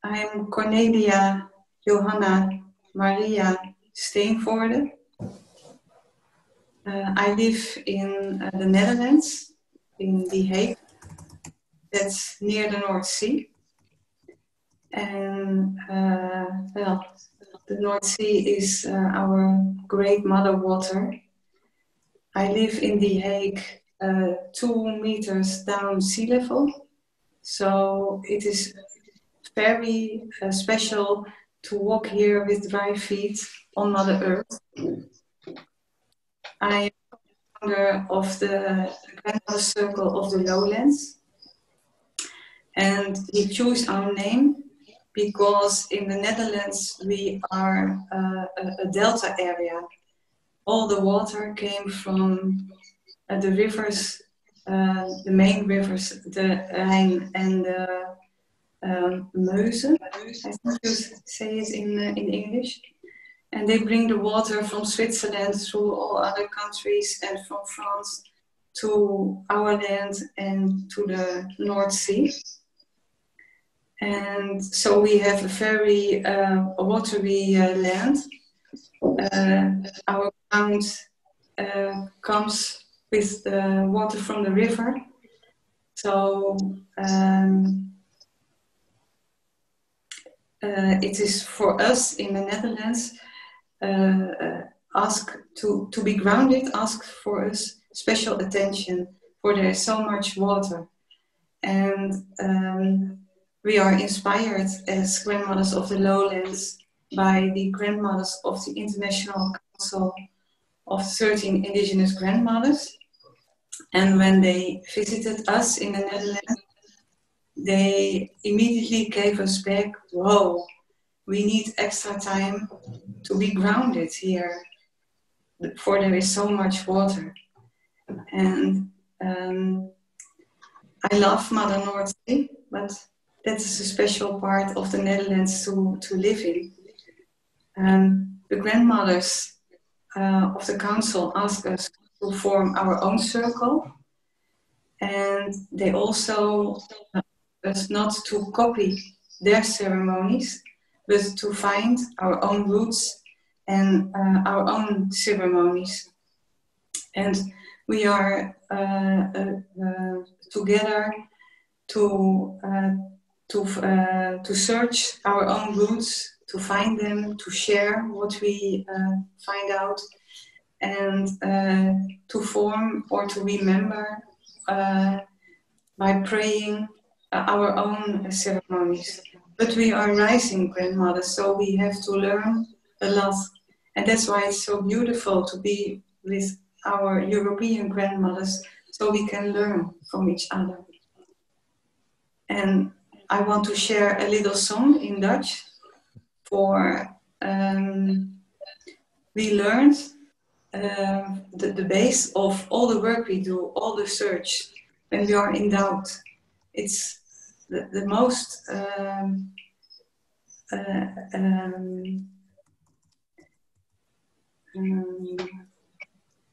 I'm Cornelia Johanna Maria Steenvoorde. I live in the Netherlands, in The Hague. That's near the North Sea. And well, the North Sea is our great mother water. I live in The Hague, 2 meters down sea level. So it is very special to walk here with dry feet on Mother Earth. I am founder of the Grandmother Circle of the Lowlands. And we choose our name because in the Netherlands we are a delta area. All the water came from the rivers, the main rivers, the Rhine and the Meuse, I think you say it in English. And they bring the water from Switzerland through all other countries and from France to our land and to the North Sea. And so we have a very watery land. Our ground comes with the water from the river. So it is for us in the Netherlands ask to be grounded, ask for us special attention, for there is so much water. And we are inspired as Grandmothers of the Lowlands by the Grandmothers of the International Council of 13 Indigenous Grandmothers. And when they visited us in the Netherlands, they immediately gave us back, whoa, we need extra time to be grounded here, for there is so much water. And I love Mother North Sea, but that is a special part of the Netherlands to live in. The grandmothers of the council asked us to form our own circle, and they also asked us not to copy their ceremonies, but to find our own roots and our own ceremonies. And we are together to search our own roots, to find them, to share what we find out, and to form or to remember by praying our own ceremonies. But we are rising grandmothers, so we have to learn a lot. And that's why it's so beautiful to be with our European grandmothers, so we can learn from each other. And I want to share a little song in Dutch for, we learned the base of all the work we do, all the search, when we are in doubt. It's the most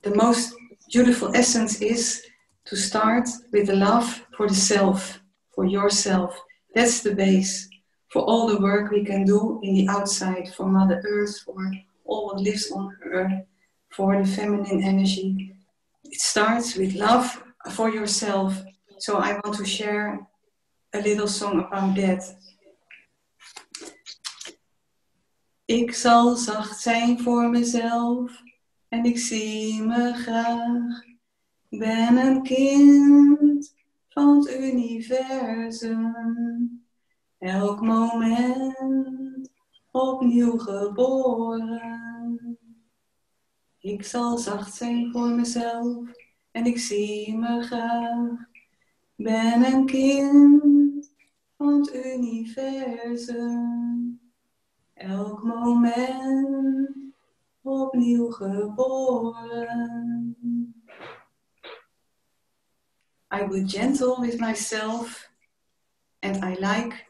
the most beautiful essence is to start with the love for the self, for yourself. That's the base for all the work we can do in the outside, for Mother Earth, for all what lives on Earth, for the feminine energy. It starts with love for yourself. So I want to share a little song about that. Ik zal zacht zijn voor mezelf en ik zie me graag. Ik ben een kind van het universum. Elk moment opnieuw geboren. Ik zal zacht zijn voor mezelf en ik zie me graag. Ik ben een kind van het universum. Elk moment opnieuw geboren. I will gentle with myself and I like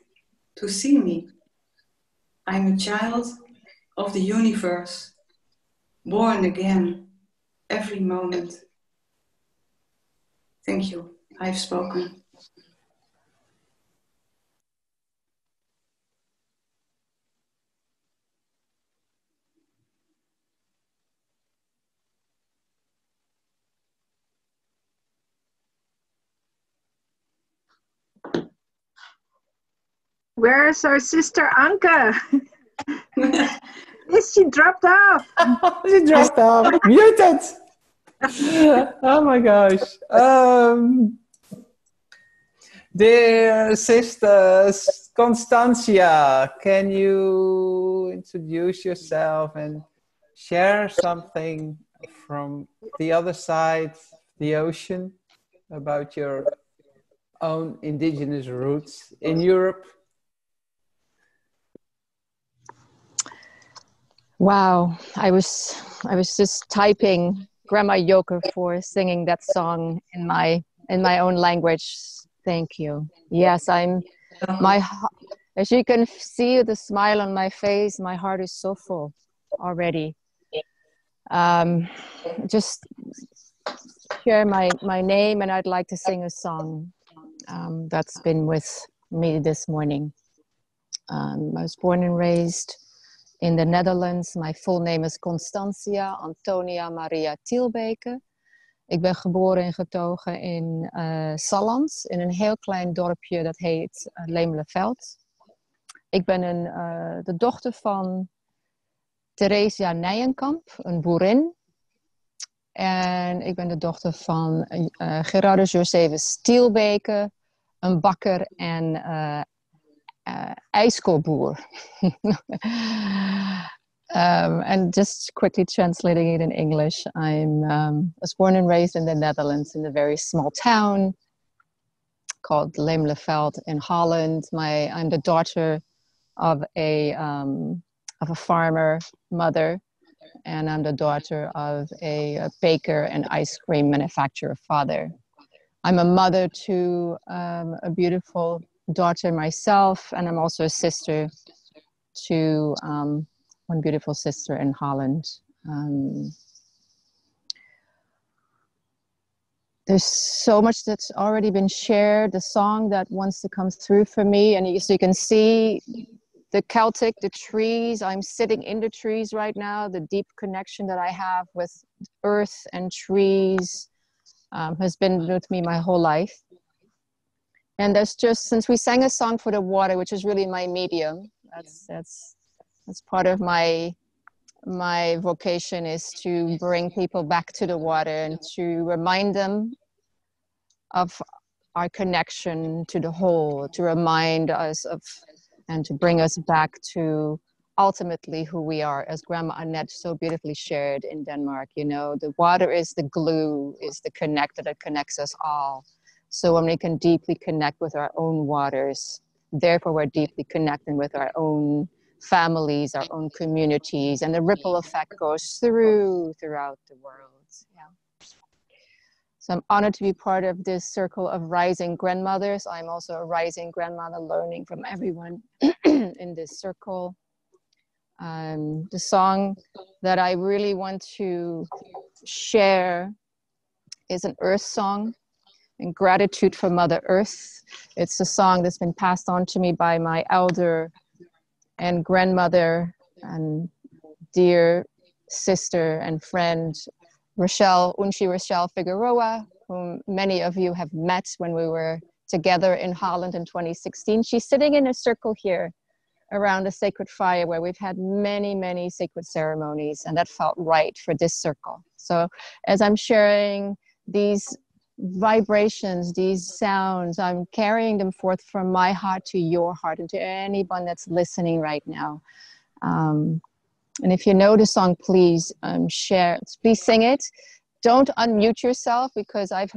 to see me. I'm a child of the universe, born again every moment. Thank you. I've spoken. Where's our sister Anke? Yes, she dropped off. She dropped off. Muted. Oh my gosh. Dear sisters, Constantia, can you introduce yourself and share something from the other side of the ocean about your own indigenous roots in Europe? Wow, I was just typing Grandma Joker for singing that song in my own language. Thank you. Yes, as you can see the smile on my face, my heart is so full already. Just share my name, and I'd like to sing a song that's been with me this morning. I was born and raised in the Netherlands. My full name is Constantia Antonia Maria Tielbeke. Ik ben geboren en getogen in Salland, in een heel klein dorpje dat heet Leemleveld. Ik ben de dochter van Theresia Nijenkamp, een boerin. En ik ben de dochter van Gerardus Josephus Tielbeke, een bakker en ijskoolboer. And just quickly translating it in English, I was born and raised in the Netherlands in a very small town called Leemleveld in Holland. I'm the daughter of a farmer mother, and I'm the daughter of a baker and ice cream manufacturer father. I'm a mother to a beautiful daughter myself, and I'm also a sister to one beautiful sister in Holland. There's so much that's already been shared, the song that wants to come through for me, and so you can see the Celtic, the trees. I'm sitting in the trees right now. The deep connection that I have with earth and trees has been with me my whole life. And that's just, since we sang a song for the water, which is really my medium, that's part of my vocation, is to bring people back to the water and to remind them of our connection to the whole, to remind us of, and to bring us back to ultimately who we are, as Grandma Annette so beautifully shared in Denmark. You know, the water is the glue, is the connector that connects us all. So when we can deeply connect with our own waters, therefore we're deeply connecting with our own families, our own communities, and the ripple effect goes throughout the world. Yeah. So I'm honored to be part of this circle of rising grandmothers. I'm also a rising grandmother, learning from everyone in this circle. The song that I really want to share is an earth song in gratitude for Mother Earth. It's a song that's been passed on to me by my elder and grandmother and dear sister and friend, Unchi Rochelle Figueroa, whom many of you have met when we were together in Holland in 2016. She's sitting in a circle here around the sacred fire where we've had many, many sacred ceremonies, and that felt right for this circle. So as I'm sharing these vibrations, these sounds, I'm carrying them forth from my heart to your heart and to anyone that's listening right now. And if you know the song, please please sing it. Don't unmute yourself, because I've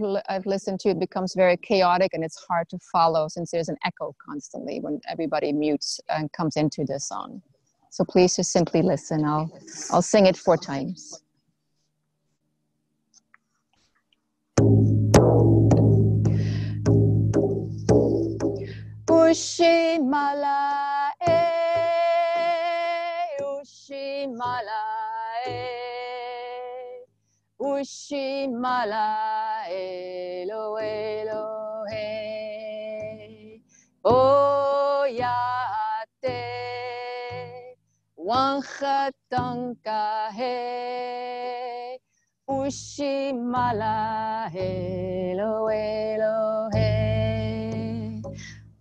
listened to it, becomes very chaotic and it's hard to follow since there's an echo constantly when everybody mutes and comes into the song. So please just simply listen. I'll sing it 4 times. Ushimala Ushimala Ushimala Elo Elohe Oyate Wanchatanka He Ushimala Elo Elohe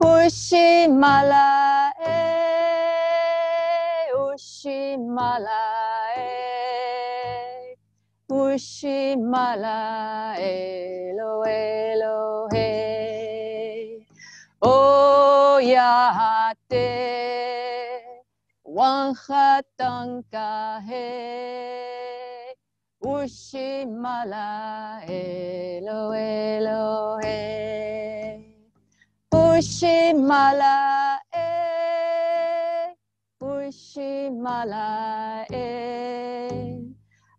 Ushimala Ushimala Ushimala Elo Elohe Oyate Wanchatanka He Ushimala Elo Elohe Ushimala Ushimala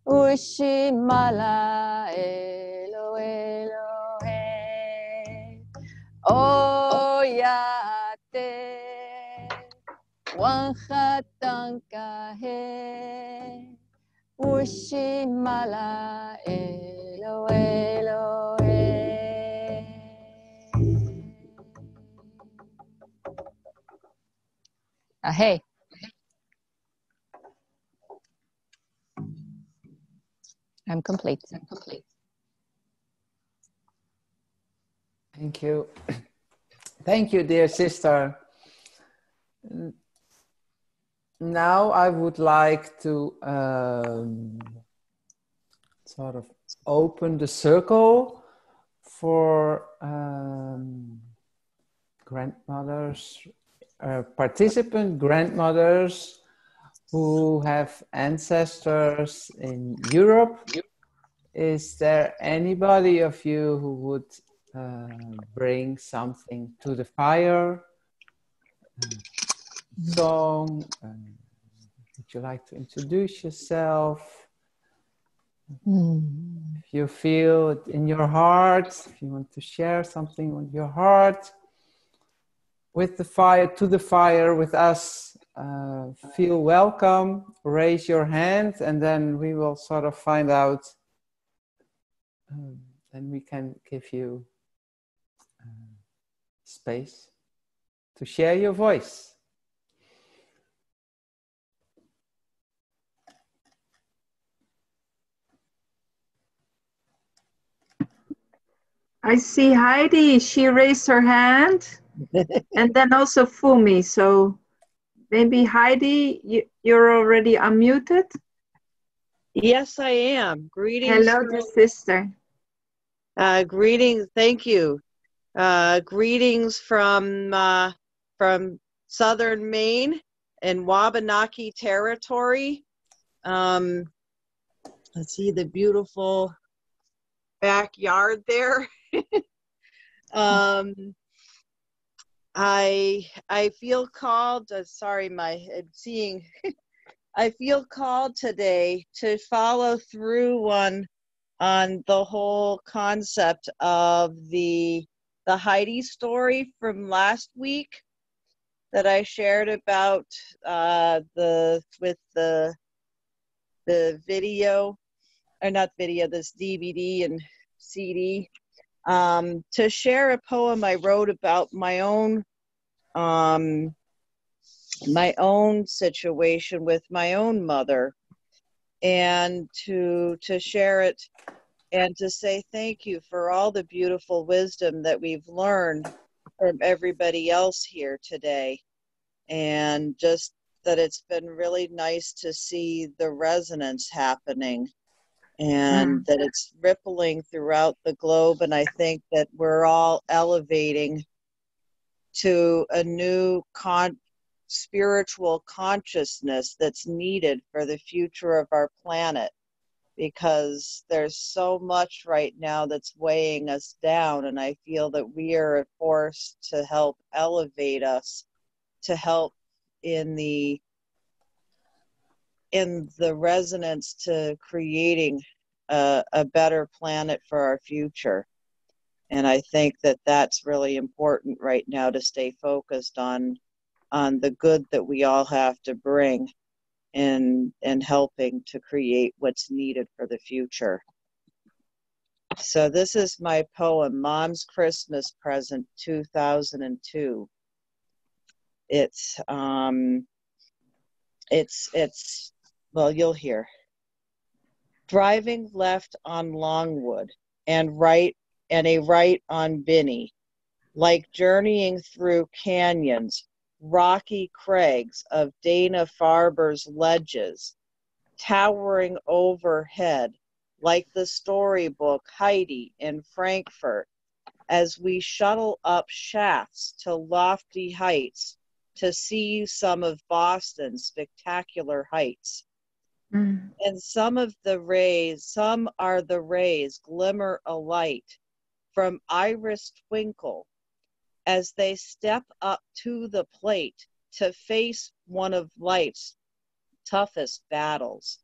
Ushimala Elo Elohe Oyate Wanchatanka He Ushimala Elo Elohe. Hey. I'm complete. Thank you. Thank you, dear sister. Now I would like to sort of open the circle for grandmothers, participant grandmothers who have ancestors in Europe. Is there anybody of you who would bring something to the fire? Song? Would you like to introduce yourself? If you feel it in your heart, if you want to share something with your heart, with the fire, to the fire with us, feel welcome, raise your hand, and then we will sort of find out, and we can give you space to share your voice. I see Heidi. She raised her hand. And then also Fumi. So maybe Heidi, you're already unmuted. Yes, I am. Greetings. Hello, dear sister. Greetings. Thank you. Greetings from southern Maine and Wabanaki territory. Let's see the beautiful backyard there. I feel called. Sorry, I'm seeing. I feel called today to follow through on the whole concept of the Heidi story from last week that I shared about with the video, or not video, this DVD and CD, to share a poem I wrote about my own situation with my own mother, and to share it and to say thank you for all the beautiful wisdom that we've learned from everybody else here today, and just that it's been really nice to see the resonance happening and that it's rippling throughout the globe. And I think that we're all elevating to a new spiritual consciousness that's needed for the future of our planet, because there's so much right now that's weighing us down, and I feel that we are a force to help elevate us, to help in the resonance to creating a better planet for our future. And I think that that's really important right now, to stay focused on the good that we all have to bring in helping to create what's needed for the future. So this is my poem, Mom's Christmas Present 2002. It's well, you'll hear. Driving left on Longwood and a right on Binney, like journeying through canyons, rocky crags of Dana-Farber's ledges, towering overhead like the storybook Heidi in Frankfurt, as we shuttle up shafts to lofty heights to see some of Boston's spectacular heights. And some are the rays glimmer a light from iris twinkle as they step up to the plate to face one of life's toughest battles.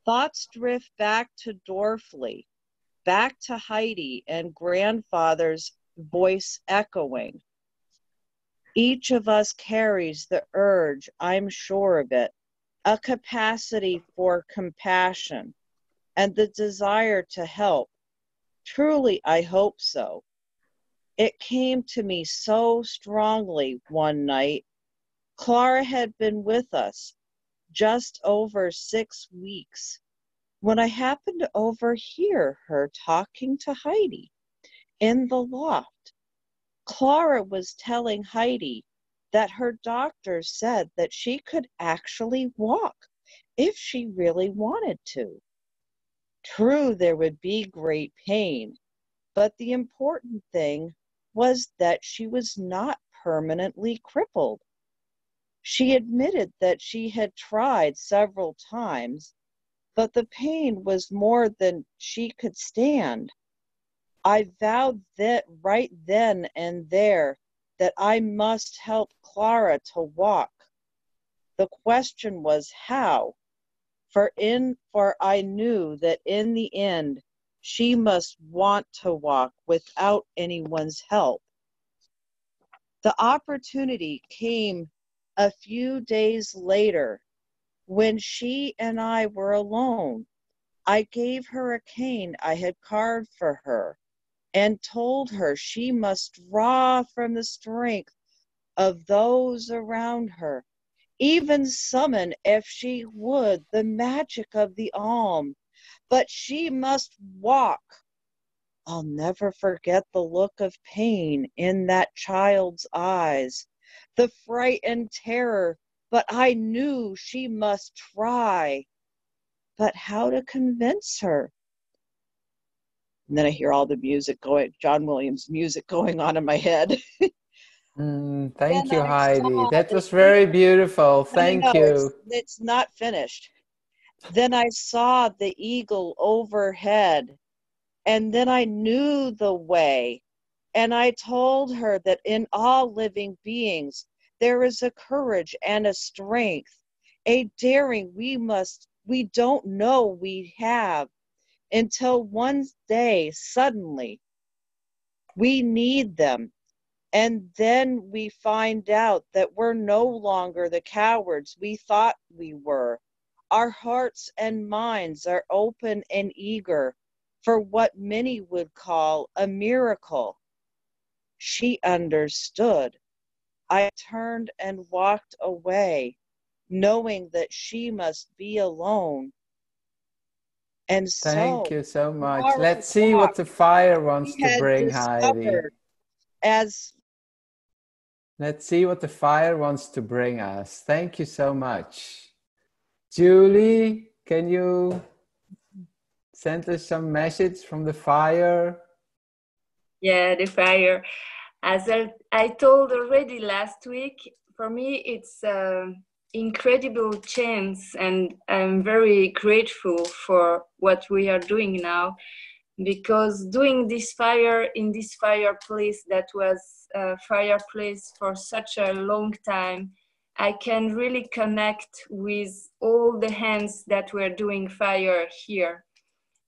Thoughts drift back to Dorfley, back to Heidi and grandfather's voice echoing. Each of us carries the urge, I'm sure of it, a capacity for compassion and the desire to help. Truly, I hope so. It came to me so strongly one night. Clara had been with us just over 6 weeks when I happened to overhear her talking to Heidi in the loft. Clara was telling Heidi that her doctor said that she could actually walk if she really wanted to. True, there would be great pain, but the important thing was that she was not permanently crippled. She admitted that she had tried several times, but the pain was more than she could stand. I vowed that right then and there that I must help Clara to walk. The question was how, for I knew that in the end she must want to walk without anyone's help. The opportunity came a few days later when she and I were alone. I gave her a cane I had carved for her and told her she must draw from the strength of those around her, even summon, if she would, the magic of the alm. But she must walk. I'll never forget the look of pain in that child's eyes, the fright and terror, but I knew she must try. But how to convince her? And then I hear all the music going, John Williams music going on in my head. Thank Then you, I Heidi. saw That the was very beautiful. no, Thank you. it's not finished. Then I saw the eagle overhead, and then I knew the way. And I told her that in all living beings, there is a courage and a strength, a daring we don't know we have until one day, suddenly, we need them. And then we find out that we're no longer the cowards we thought we were. Our hearts and minds are open and eager for what many would call a miracle. She understood. I turned and walked away, knowing that she must be alone. And Thank so, you so much. far Let's see what the fire wants we to had bring, Heidi. discovered as Let's see what the fire wants to bring us. Thank you so much. Julie, can you send us some message from the fire? Yeah, the fire. As I told already last week, for me it's an incredible chance, and I'm very grateful for what we are doing now, because doing this fire in this fireplace that was a fireplace for such a long time, I can really connect with all the hands that were doing fire here.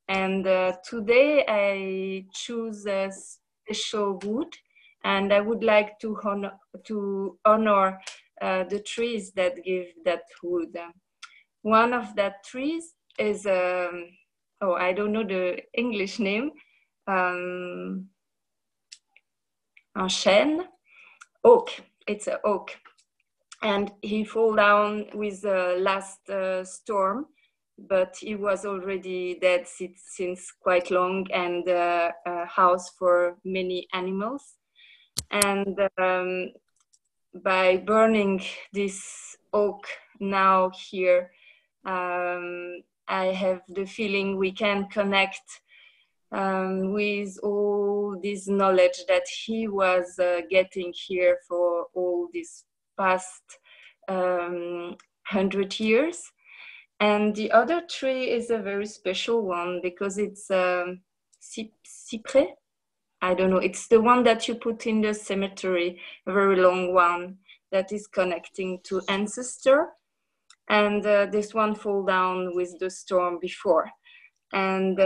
And today I choose a special wood, and I would like to honor the trees that give that wood. One of that trees is, I don't know the English name, un chêne, oak. It's an oak. And he fell down with the last storm, but he was already dead since quite long, and a house for many animals. And by burning this oak now here, I have the feeling we can connect with all this knowledge that he was getting here for all these past 100 years. And the other tree is a very special one because it's cypress. I don't know, it's the one that you put in the cemetery, a very long one that is connecting to ancestor. And this one fell down with the storm before. And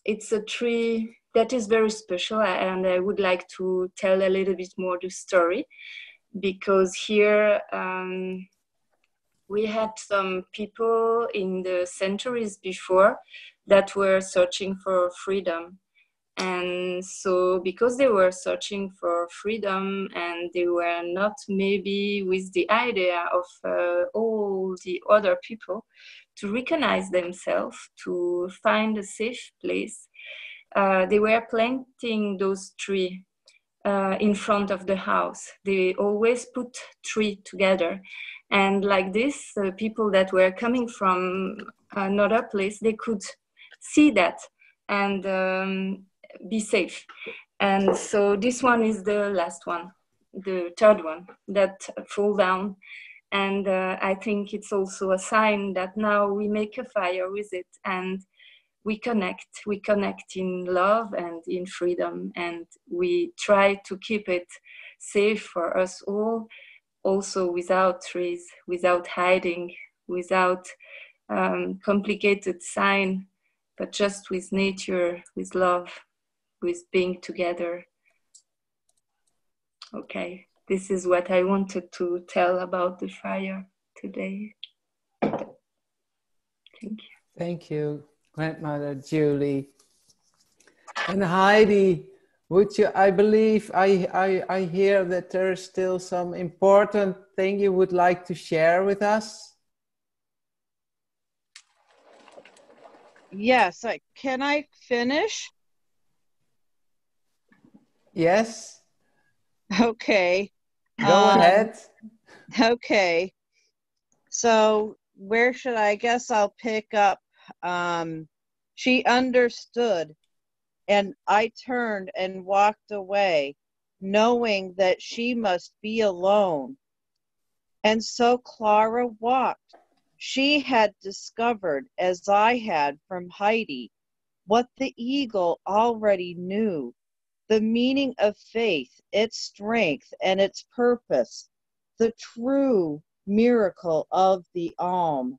it's a tree that is very special, and I would like to tell a little bit more the story, because here we had some people in the centuries before that were searching for freedom. And so because they were searching for freedom, and they were not maybe with the idea of all the other people to recognize themselves, to find a safe place, they were planting those trees in front of the house. They always put three together. And like this, people that were coming from another place, they could see that and be safe. And so this one is the last one, the third one that fall down. And I think it's also a sign that now we make a fire with it, and we connect in love and in freedom, and we try to keep it safe for us all, also without trees, without hiding, without complicated sign, but just with nature, with love, with being together. Okay, this is what I wanted to tell about the fire today. Thank you. Thank you, Grandmother Julie. And Heidi, would you, I believe I hear that there's still some important thing you would like to share with us. Yes, can I finish? Yes. Okay. Go ahead. Okay. So where should I guess I'll pick up? She understood, and I turned and walked away, knowing that she must be alone. And so Clara walked. She had discovered, as I had from Heidi, what the eagle already knew, the meaning of faith, its strength, and its purpose, the true miracle of the alm.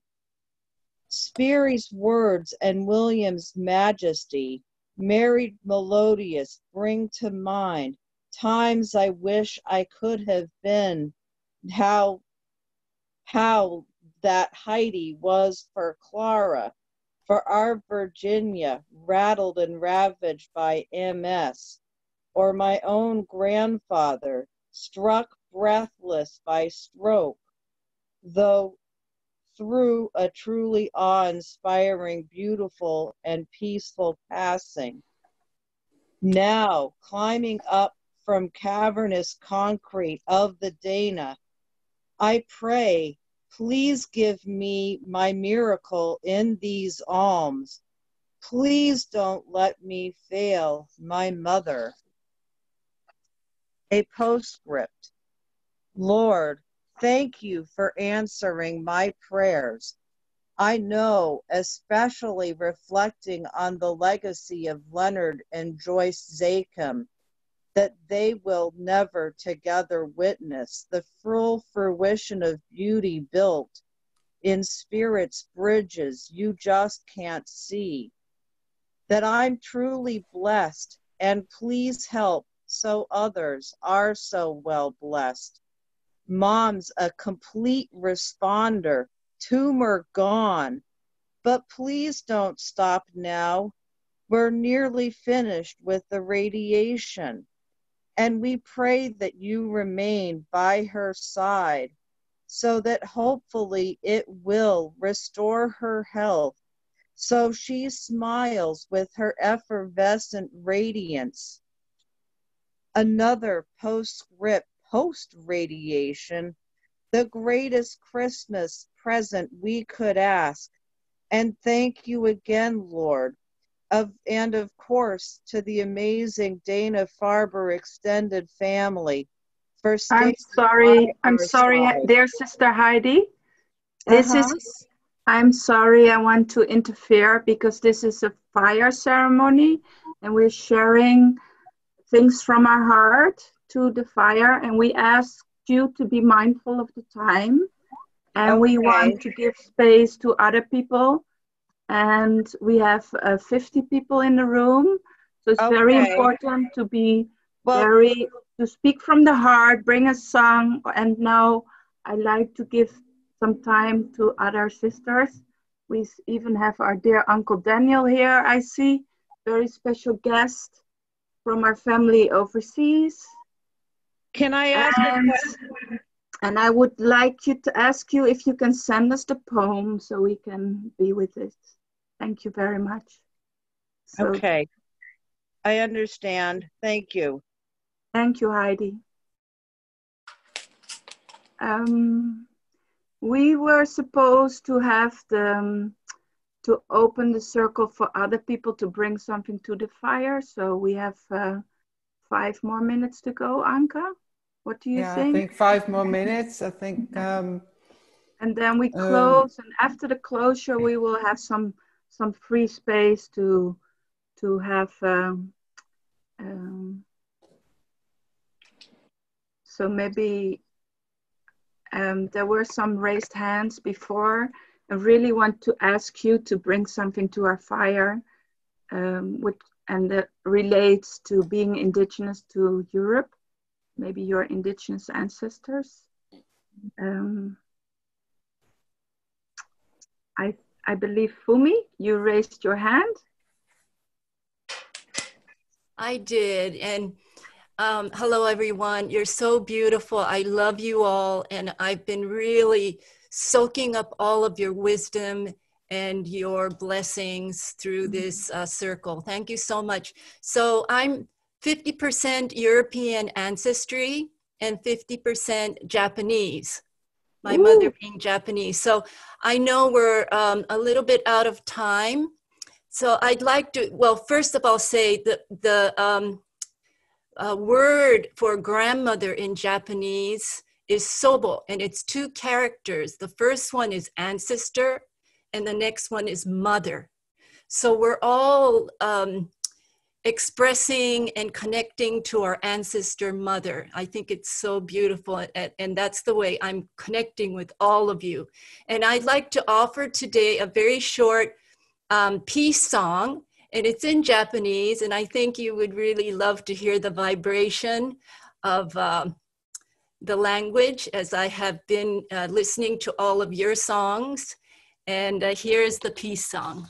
Sperry's words and William's majesty, married melodious, bring to mind times I wish I could have been, how that Heidi was for Clara, for our Virginia, rattled and ravaged by MS, or my own grandfather, struck breathless by stroke, though through a truly awe-inspiring, beautiful, and peaceful passing. Now, climbing up from cavernous concrete of the Dana, I pray, please give me my miracle in these alms. Please don't let me fail my mother. A postscript. Lord, thank you for answering my prayers. I know, especially reflecting on the legacy of Leonard and Joyce Zachem, that they will never together witness the full fruition of beauty built in spirit's bridges you just can't see. That I'm truly blessed, and please help so others are so well blessed. Mom's a complete responder, tumor gone, but please don't stop now. We're nearly finished with the radiation, and we pray that you remain by her side so that hopefully it will restore her health, so she smiles with her effervescent radiance. Another postscript post-radiation, the greatest Christmas present we could ask. And thank you again, Lord, and of course to the amazing Dana-Farber extended family for I'm staying sorry, by our side. dear Sister Heidi. I'm sorry, I want to interfere because this is a fire ceremony and we're sharing things from our heart to the fire, and we ask you to be mindful of the time, and we want to give space to other people, and we have 50 people in the room, so it's very important to be to speak from the heart, bring a song. And now I like to give some time to other sisters. We even have our dear Uncle Daniel here, I see, very special guest from our family overseas. Can I ask a question? And I would like you to ask you if you can send us the poem so we can be with it. Thank you very much. Okay, I understand. Thank you. Thank you, Heidi. We were supposed to have to open the circle for other people to bring something to the fire. So we have 5 more minutes to go, Anke. What do you think? I think 5 more minutes. I think. And then we close, and after the closure, we will have some free space to have. So maybe there were some raised hands before. I really want to ask you to bring something to our fire, and that relates to being indigenous to Europe, maybe your indigenous ancestors. I believe, Fumi, you raised your hand. I did, and hello everyone. You're so beautiful. I love you all, and I've been really soaking up all of your wisdom and your blessings through this circle. Thank you so much. So I'm 50% European ancestry and 50% Japanese. My Ooh. mother being Japanese. So I know we're a little bit out of time. So I'd like to, well, first of all, say the word for grandmother in Japanese is sobo, and it's 2 characters. The first one is ancestor, and the next one is mother. So we're all expressing and connecting to our ancestor mother. I think it's so beautiful, and that's the way I'm connecting with all of you. And I'd like to offer today a very short peace song, and it's in Japanese, and I think you would really love to hear the vibration of the language, as I have been listening to all of your songs. And here's the peace song.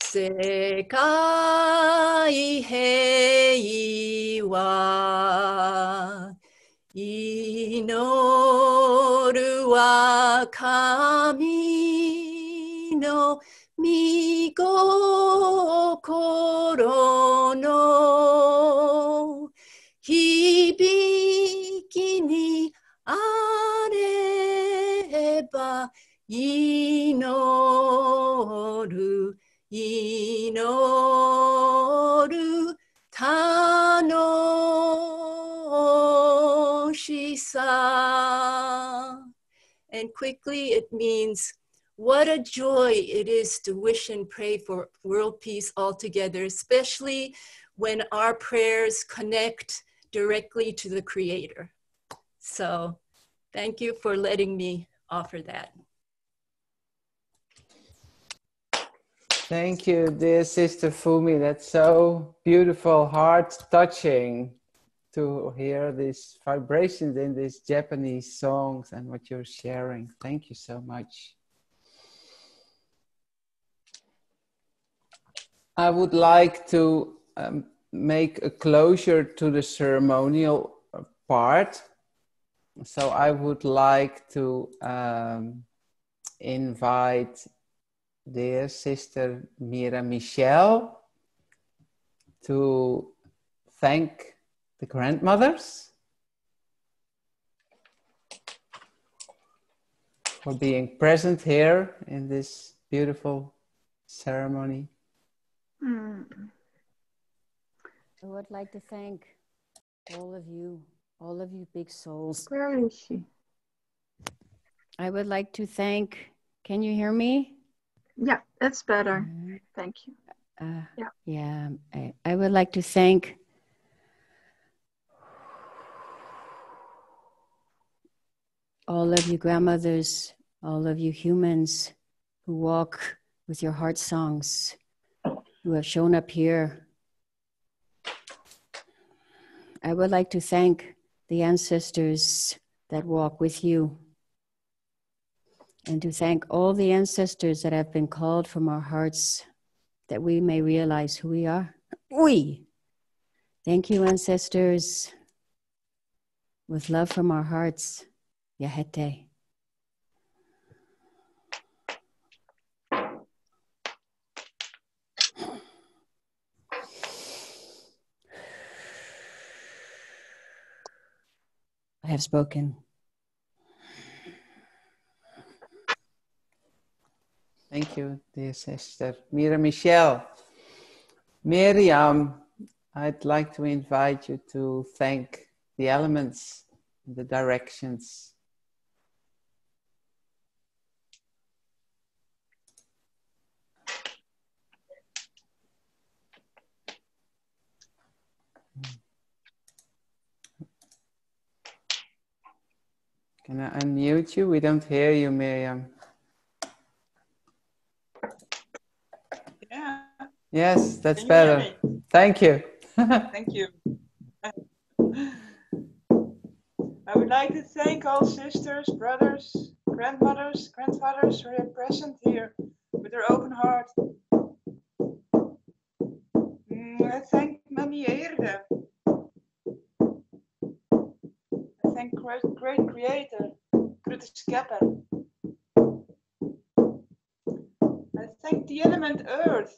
世界平和祈るは神の御心の響きにあれば祈る祈る楽しさ. And quickly it means, what a joy it is to wish and pray for world peace altogether, especially when our prayers connect directly to the Creator. So thank you for letting me offer that. Thank you, dear Sister Fumi. That's so beautiful, heart-touching to hear these vibrations in these Japanese songs and what you're sharing. Thank you so much. I would like to make a closure to the ceremonial part. So I would like to invite dear Sister Mira Michelle to thank the grandmothers for being present here in this beautiful ceremony. I would like to thank all of you big souls. Where is she? I would like to thank, can you hear me? Yeah, that's better. Thank you. Yeah, I would like to thank all of you grandmothers, all of you humans who walk with your heart songs, who have shown up here. I would like to thank the ancestors that walk with you, and to thank all the ancestors that have been called from our hearts, that we may realize who we are. Thank you, ancestors. With love from our hearts, Yahete. I have spoken. Thank you, dear Sister Mira Michelle. Miriam, I'd like to invite you to thank the elements, the directions. Can I unmute you? We don't hear you, Miriam. Yeah. Yes, that's Can you better. hear me? Thank you. Thank you. I would like to thank all sisters, brothers, grandmothers, grandfathers who are present here with their open heart. I thank Mami Erde. I thank great Creator, Grote Schepper. I thank the element Earth.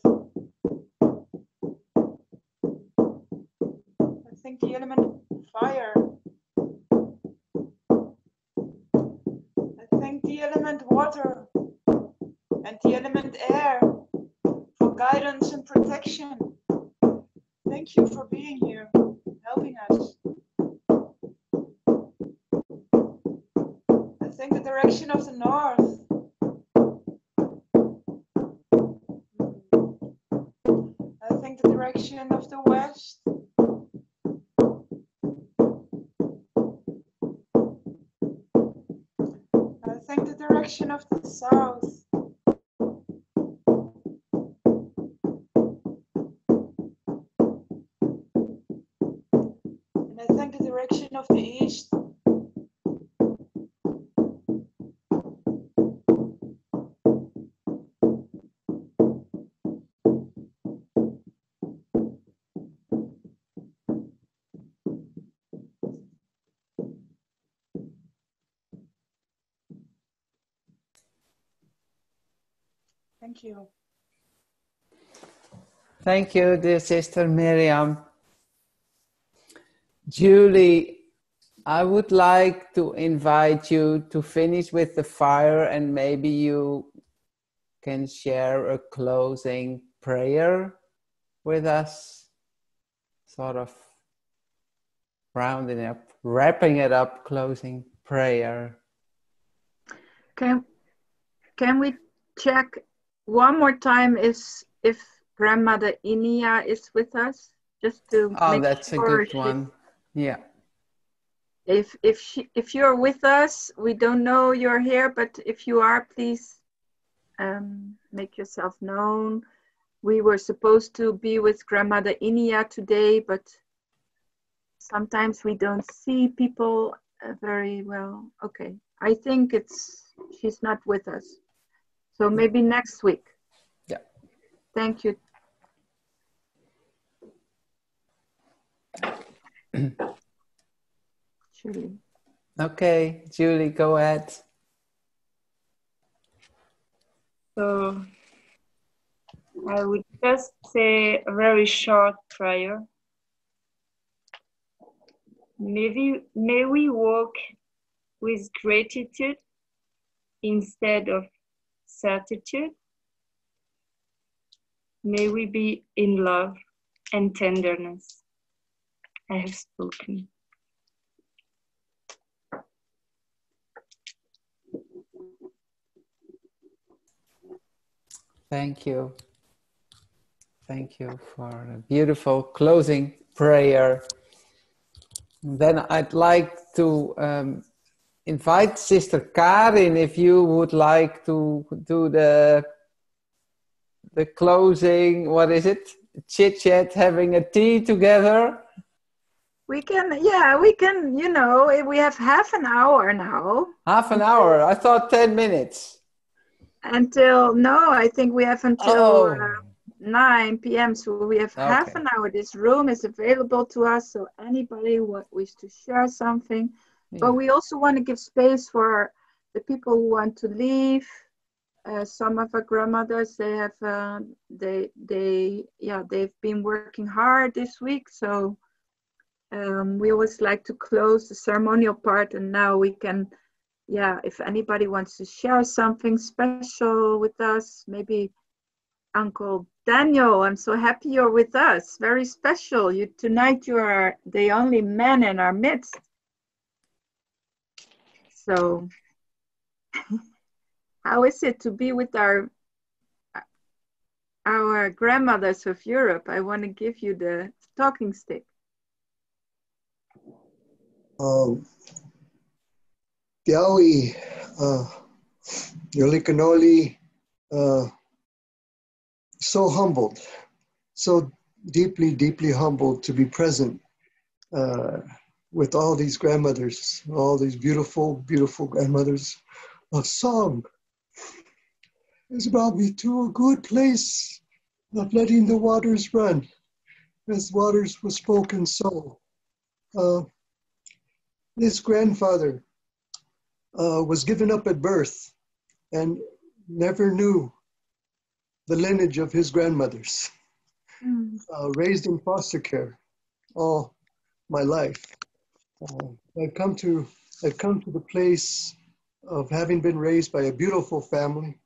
thank the element water and the element air for guidance and protection. Thank you for being here, helping us. I thank the direction of the north. I thank the direction of the west. I thank the direction of the south. And I thank the direction of the east. Thank you. Thank you, dear Sister Miriam. Julie, I would like to invite you to finish with the fire, and maybe you can share a closing prayer with us, sort of rounding up, wrapping it up, closing prayer. Can we check one more time if Grandmother Inia is with us? Just to Oh, make that's sure a good one. Yeah. If you're with us, we don't know you're here, but if you are, please make yourself known. We were supposed to be with Grandmother Inia today, but sometimes we don't see people very well. Okay, I think she's not with us. So maybe next week. Yeah. Thank you. Julie. Okay, Julie, go ahead. So I would just say a very short prayer. May we walk with gratitude instead of certitude. May we be in love and tenderness. I have spoken. Thank you. Thank you for a beautiful closing prayer. Then I'd like to invite Sister Karin, if you would like to do the closing, what is it? Chit-chat, having a tea together. We can, we have half an hour now. Half an hour? I thought 10 minutes. No, I think we have until 9 p.m. So we have half an hour. This room is available to us. So anybody who wishes to share something. Yeah. But we also want to give space for the people who want to leave. Some of our grandmothers, they have, they've been working hard this week. So we always like to close the ceremonial part, and now we can, if anybody wants to share something special with us, maybe Uncle Daniel, I'm so happy you're with us. Very special. Tonight you are the only man in our midst. So how is it to be with our grandmothers of Europe? I want to give you the talking stick. Tiawi, Yolikanoli, so humbled, so deeply, deeply humbled to be present with all these grandmothers, all these beautiful, beautiful grandmothers of song. It's brought me to a good place of letting the waters run, as waters were spoken so. This grandfather was given up at birth and never knew the lineage of his grandmothers. Raised in foster care all my life. I've come to the place of having been raised by a beautiful family.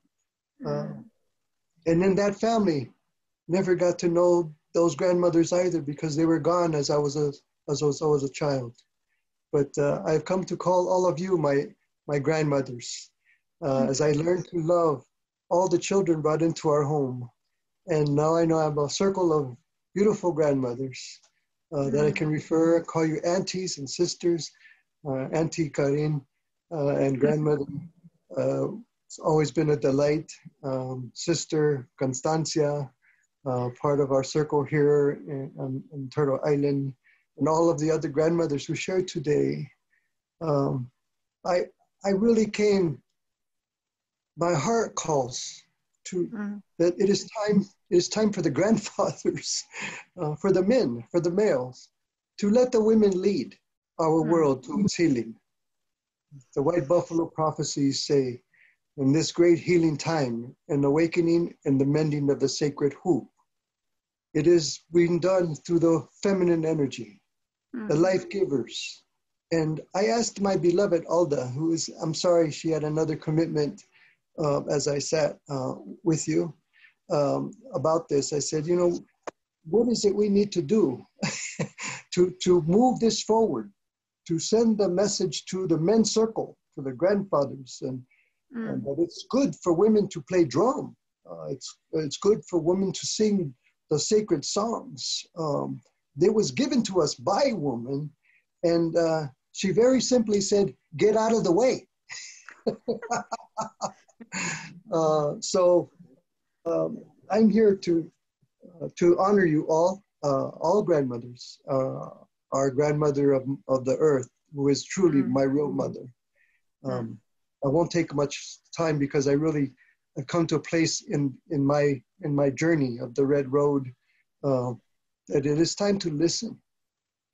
And in that family, never got to know those grandmothers either because they were gone as I was a child. But I've come to call all of you my grandmothers as I learned to love all the children brought into our home. And now I know I have a circle of beautiful grandmothers that I can call you aunties and sisters, Auntie Karin and grandmother. It's always been a delight. Sister Constancia, part of our circle here in Turtle Island, and all of the other grandmothers who shared today. I really came, my heart calls to that it is time for the grandfathers, for the men, for the males, to let the women lead our world to its healing. The White Buffalo prophecies say, in this great healing time, an awakening and the mending of the sacred hoop. It is being done through the feminine energy, the life givers. And I asked my beloved Alda, who is, I'm sorry, she had another commitment as I sat with you about this. I said, you know, what is it we need to do to move this forward, to send the message to the men's circle, to the grandfathers, and that it's good for women to play drum. It's good for women to sing the sacred songs. That was given to us by woman, and she very simply said, "Get out of the way." So I'm here to honor you all grandmothers. Our grandmother of the earth, who is truly my real mother. I won't take much time because I really have come to a place in my journey of the Red Road that it is time to listen,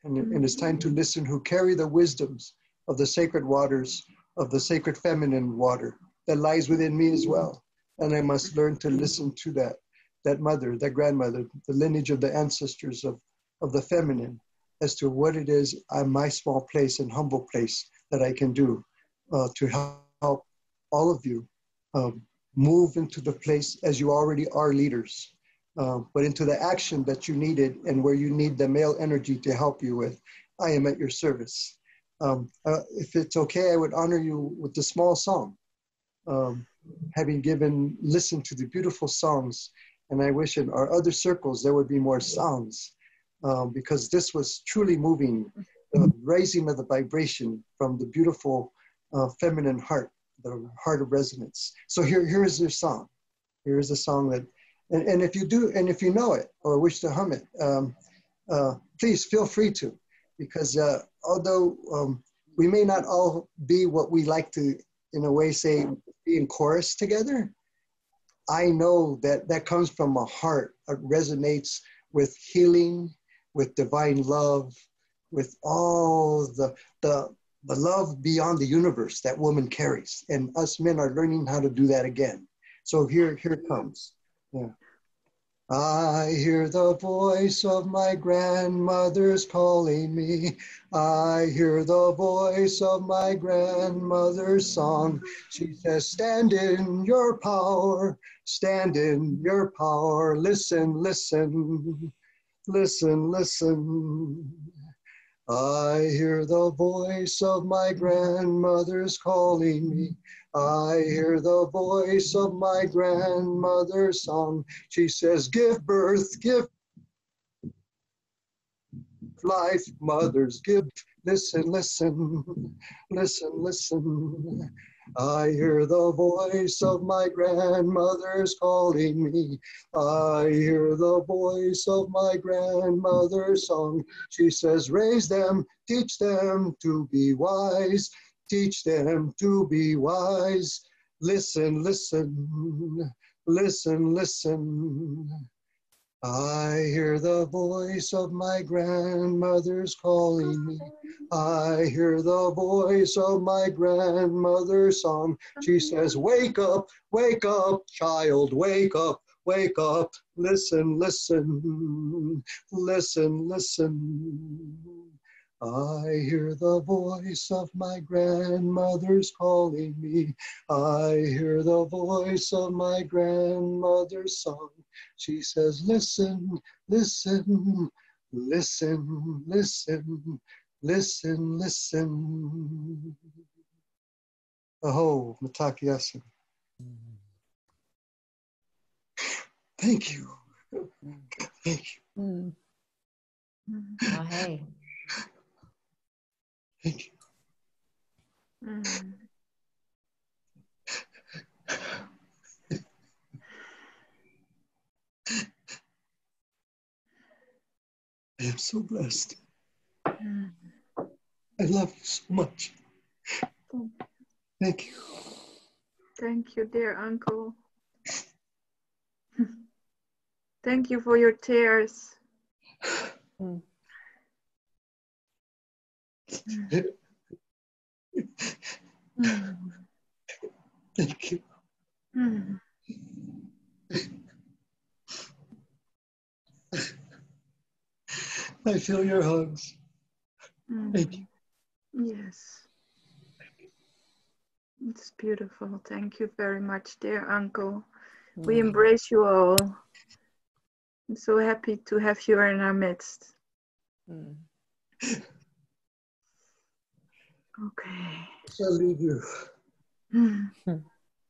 and it's time to listen who carry the wisdoms of the sacred waters, of the sacred feminine water that lies within me as well. And I must learn to listen to that mother, that grandmother, the lineage of the ancestors of the feminine, as to what it is on my small place and humble place that I can do to help all of you move into the place as you already are leaders, but into the action that you needed and where you need the male energy to help you with. I am at your service. If it's okay, I would honor you with a small song. Having listened to the beautiful songs, and I wish in our other circles there would be more sounds, because this was truly moving, the raising of the vibration from the beautiful feminine heart, the heart of resonance. So here is your song. Here is a song that, and if you do, and if you know it or wish to hum it, please feel free to, because although we may not all be what we like to, in a way, say, be in chorus together, I know that comes from a heart that resonates with healing, with divine love, with all the love beyond the universe that woman carries. And us men are learning how to do that again. So here it comes. Yeah. I hear the voice of my grandmother's calling me. I hear the voice of my grandmother's song. She says, stand in your power, stand in your power. Listen, listen, listen, listen. I hear the voice of my grandmother's calling me. I hear the voice of my grandmother's song. She says, give birth, give life, mothers, give. Listen, listen, listen, listen. I hear the voice of my grandmother's calling me. I hear the voice of my grandmother's song. She says, raise them, teach them to be wise. Teach them to be wise. Listen, listen, listen, listen. I hear the voice of my grandmother's calling me. I hear the voice of my grandmother's song. She says, wake up, child, wake up, wake up. Listen, listen, listen, listen. I hear the voice of my grandmother's calling me. I hear the voice of my grandmother's song. She says, listen, listen, listen, listen, listen, listen. Aho, Matakiasin. Thank you. Thank you. Oh, hey. Thank you. I am so blessed. I love you so much. Thank you. Thank you, dear uncle. Thank you for your tears. Thank you. I feel your hugs. Thank you. Yes. It's beautiful. Thank you very much, dear uncle. We embrace you all. I'm so happy to have you in our midst. Okay. I shall leave you.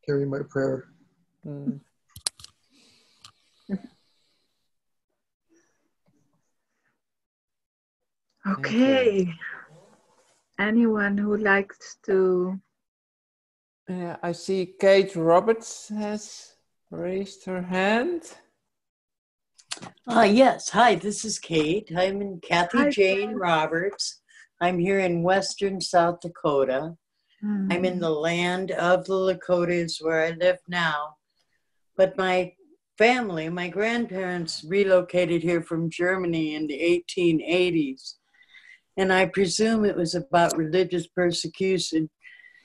Carry my prayer. Okay. Anyone who likes to? Yeah, I see Kate Roberts has raised her hand. Yes. Hi, this is Kate. I'm Kathy Jane Roberts. I'm here in western South Dakota. I'm in the land of the Lakotas where I live now. But my family, my grandparents relocated here from Germany in the 1880s. And I presume it was about religious persecution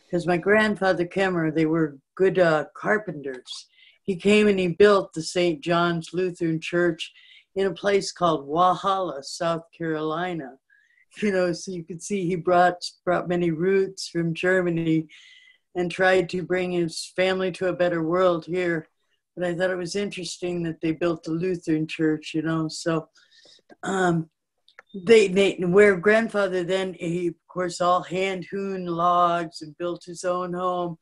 because my grandfather Kemmer, they were good carpenters. He came and he built the St. John's Lutheran Church in a place called Walhalla, South Carolina. You know, so you could see he brought many roots from Germany and tried to bring his family to a better world here. But I thought it was interesting that they built the Lutheran Church, you know. So where grandfather then, he of course all hand-hewn logs and built his own home,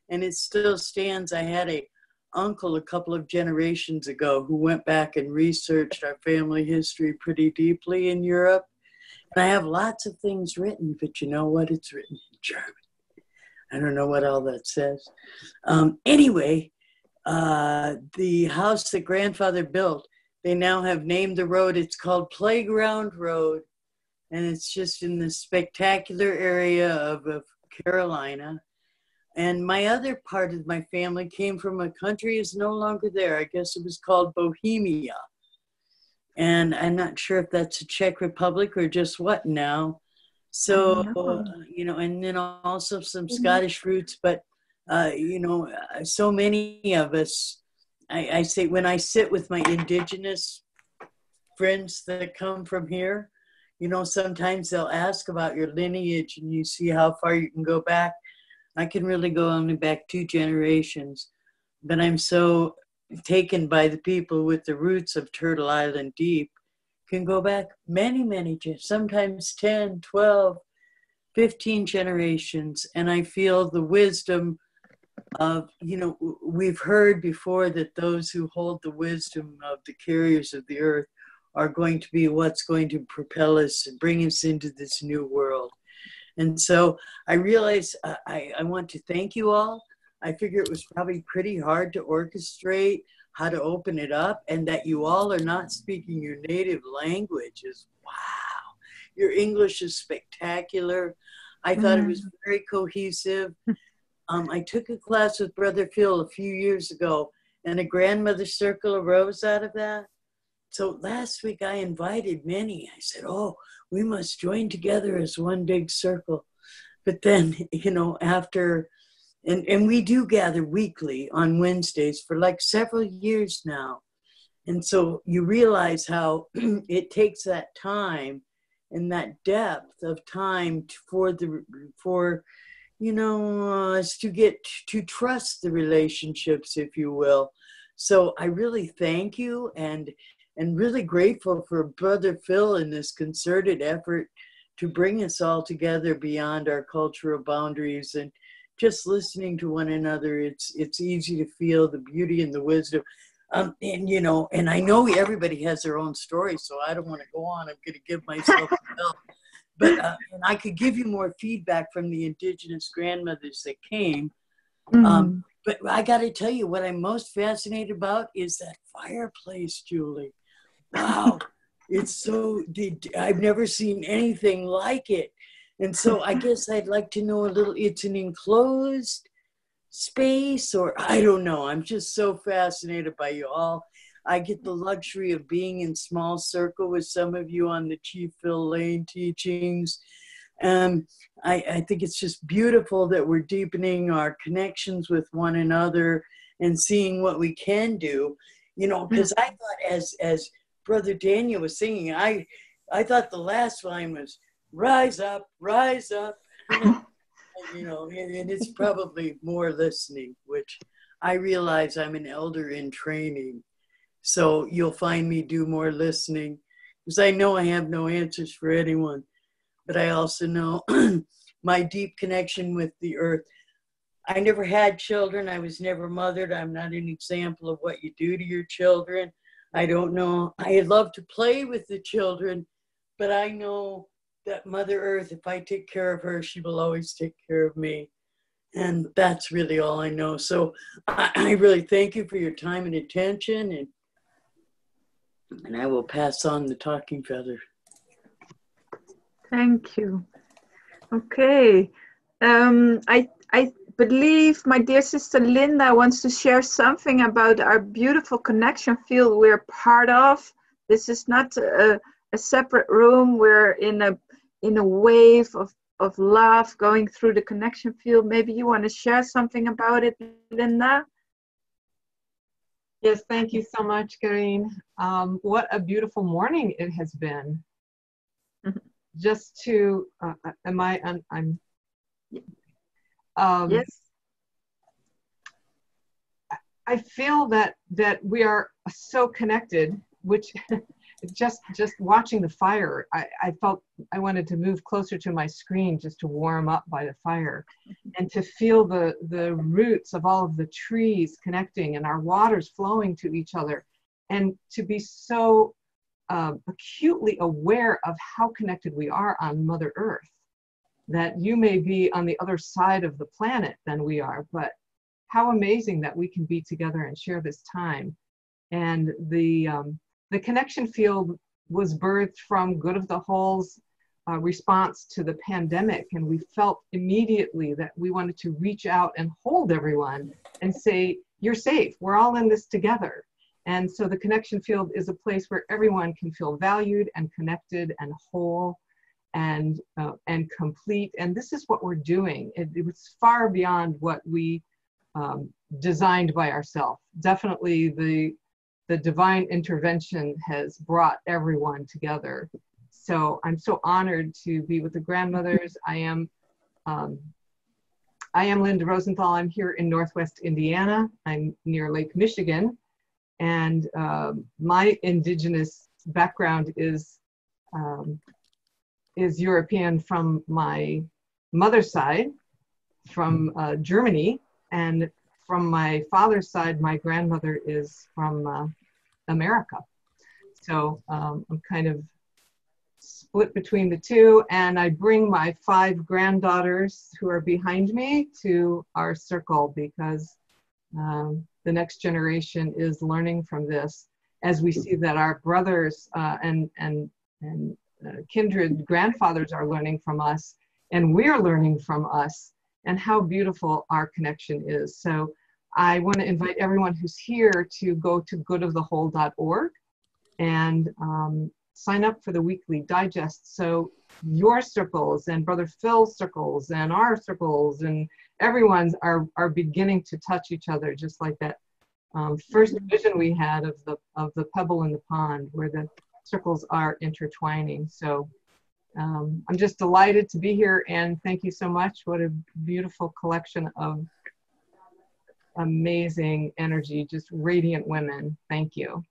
and it still stands. I had a uncle a couple of generations ago who went back and researched our family history pretty deeply in Europe. And I have lots of things written, but you know what? It's written in German. I don't know what all that says. Anyway, the house that grandfather built, they now have named the road. It's called Playground Road. And it's just in this spectacular area of Carolina. And my other part of my family came from a country is no longer there. I guess it was called Bohemia. And I'm not sure if that's a Czech Republic or just what now. So, you know, and then also some Scottish roots, but, you know, so many of us, I say when I sit with my Indigenous friends that come from here, you know, sometimes they'll ask about your lineage and you see how far you can go back. I can really go only back 2 generations, but I'm so taken by the people with the roots of Turtle Island deep, can go back many, many, sometimes 10, 12, 15 generations. And I feel the wisdom of, you know, we've heard before that those who hold the wisdom of the carriers of the earth are going to be what's going to propel us and bring us into this new world. And so I realize I want to thank you all. I figure it was probably pretty hard to orchestrate how to open it up, and that you all are not speaking your native languages. Wow, your English is spectacular. I thought it was very cohesive. I took a class with Brother Phil a few years ago, and a grandmother circle arose out of that. So last week I invited many. I said, oh, we must join together as one big circle. But then, you know, after, and we do gather weekly on Wednesdays for like several years now. And so you realize how it takes that time and that depth of time for you know, us to get to trust the relationships, if you will. So I really thank you, and really grateful for Brother Phil in this concerted effort to bring us all together beyond our cultural boundaries. And just listening to one another, it's easy to feel the beauty and the wisdom. And you know, and I know everybody has their own story, so I don't want to go on. I'm going to give myself a bell. But and I could give you more feedback from the Indigenous grandmothers that came. But I got to tell you, what I'm most fascinated about is that fireplace, Julie. Wow, it's so, I've never seen anything like it. And so I guess I'd like to know a little, it's an enclosed space, or I don't know. I'm just so fascinated by you all. I get the luxury of being in small circle with some of you on the Chief Phil Lane teachings. I think it's just beautiful that we're deepening our connections with one another and seeing what we can do, you know, because I thought as Brother Daniel was singing, I thought the last line was rise up, you know, and it's probably more listening, which I realize I'm an elder in training. So you'll find me do more listening, because I know I have no answers for anyone, but I also know my deep connection with the earth. I never had children. I was never mothered. I'm not an example of what you do to your children. I don't know. I love to play with the children, but I know that Mother Earth, if I take care of her, she will always take care of me. And that's really all I know. So I really thank you for your time and attention, and I will pass on the talking feather. Thank you. Okay. I believe my dear sister Linda wants to share something about our beautiful connection field we're part of. This is not a separate room. We're in a wave of love going through the connection field. Maybe you want to share something about it, Linda? Yes, thank you so much, Karin. What a beautiful morning it has been. Just to, yes. I feel that we are so connected, which just watching the fire, I felt I wanted to move closer to my screen just to warm up by the fire, and to feel the roots of all of the trees connecting and our waters flowing to each other, and to be so acutely aware of how connected we are on Mother Earth, that you may be on the other side of the planet than we are, but how amazing that we can be together and share this time. And the connection field was birthed from Good of the Whole's response to the pandemic, and we felt immediately that we wanted to reach out and hold everyone and say, you're safe, we're all in this together. And so the connection field is a place where everyone can feel valued and connected and whole and complete. And this is what we're doing. It was far beyond what we designed by ourselves. Definitely the divine intervention has brought everyone together. So I'm so honored to be with the grandmothers. I am Linda Rosenthal. I'm here in Northwest Indiana. I'm near Lake Michigan. And my indigenous background is European from my mother's side, from Germany, and from my father's side, my grandmother is from America. So I'm kind of split between the two, and I bring my 5 granddaughters who are behind me to our circle, because the next generation is learning from this, as we see that our brothers and kindred grandfathers are learning from us, and we're learning from us, and how beautiful our connection is. So I want to invite everyone who's here to go to goodofthewhole.org and sign up for the weekly digest. So your circles and Brother Phil's circles and our circles and everyone's are beginning to touch each other, just like that first vision we had of the pebble in the pond, where the circles are intertwining. So I'm just delighted to be here, and thank you so much. What a beautiful collection of amazing energy, just radiant women. Thank you.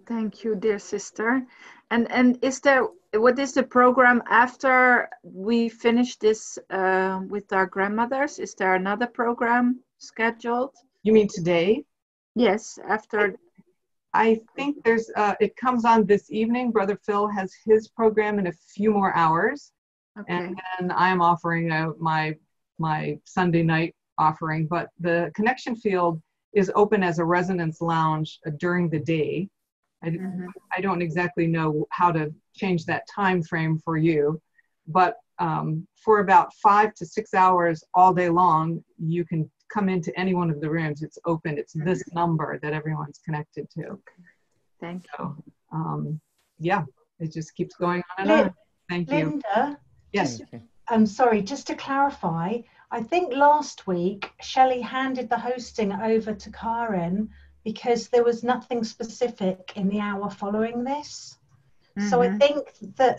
Thank you, dear sister. And what is the program after we finish this with our grandmothers? Is there another program scheduled? You mean today? Yes, after. I think there's, it comes on this evening. Brother Phil has his program in a few more hours. Okay. And then I'm offering my Sunday night offering, but the connection field is open as a resonance lounge during the day. I don't exactly know how to change that time frame for you, but for about 5 to 6 hours all day long, you can come into any one of the rooms. It's open. It's this number that everyone's connected to. Thank you. So, yeah, it just keeps going on and on. Thank you. Linda, yes. I'm sorry, just to clarify, I think last week Shelley handed the hosting over to Karin because there was nothing specific in the hour following this. So I think that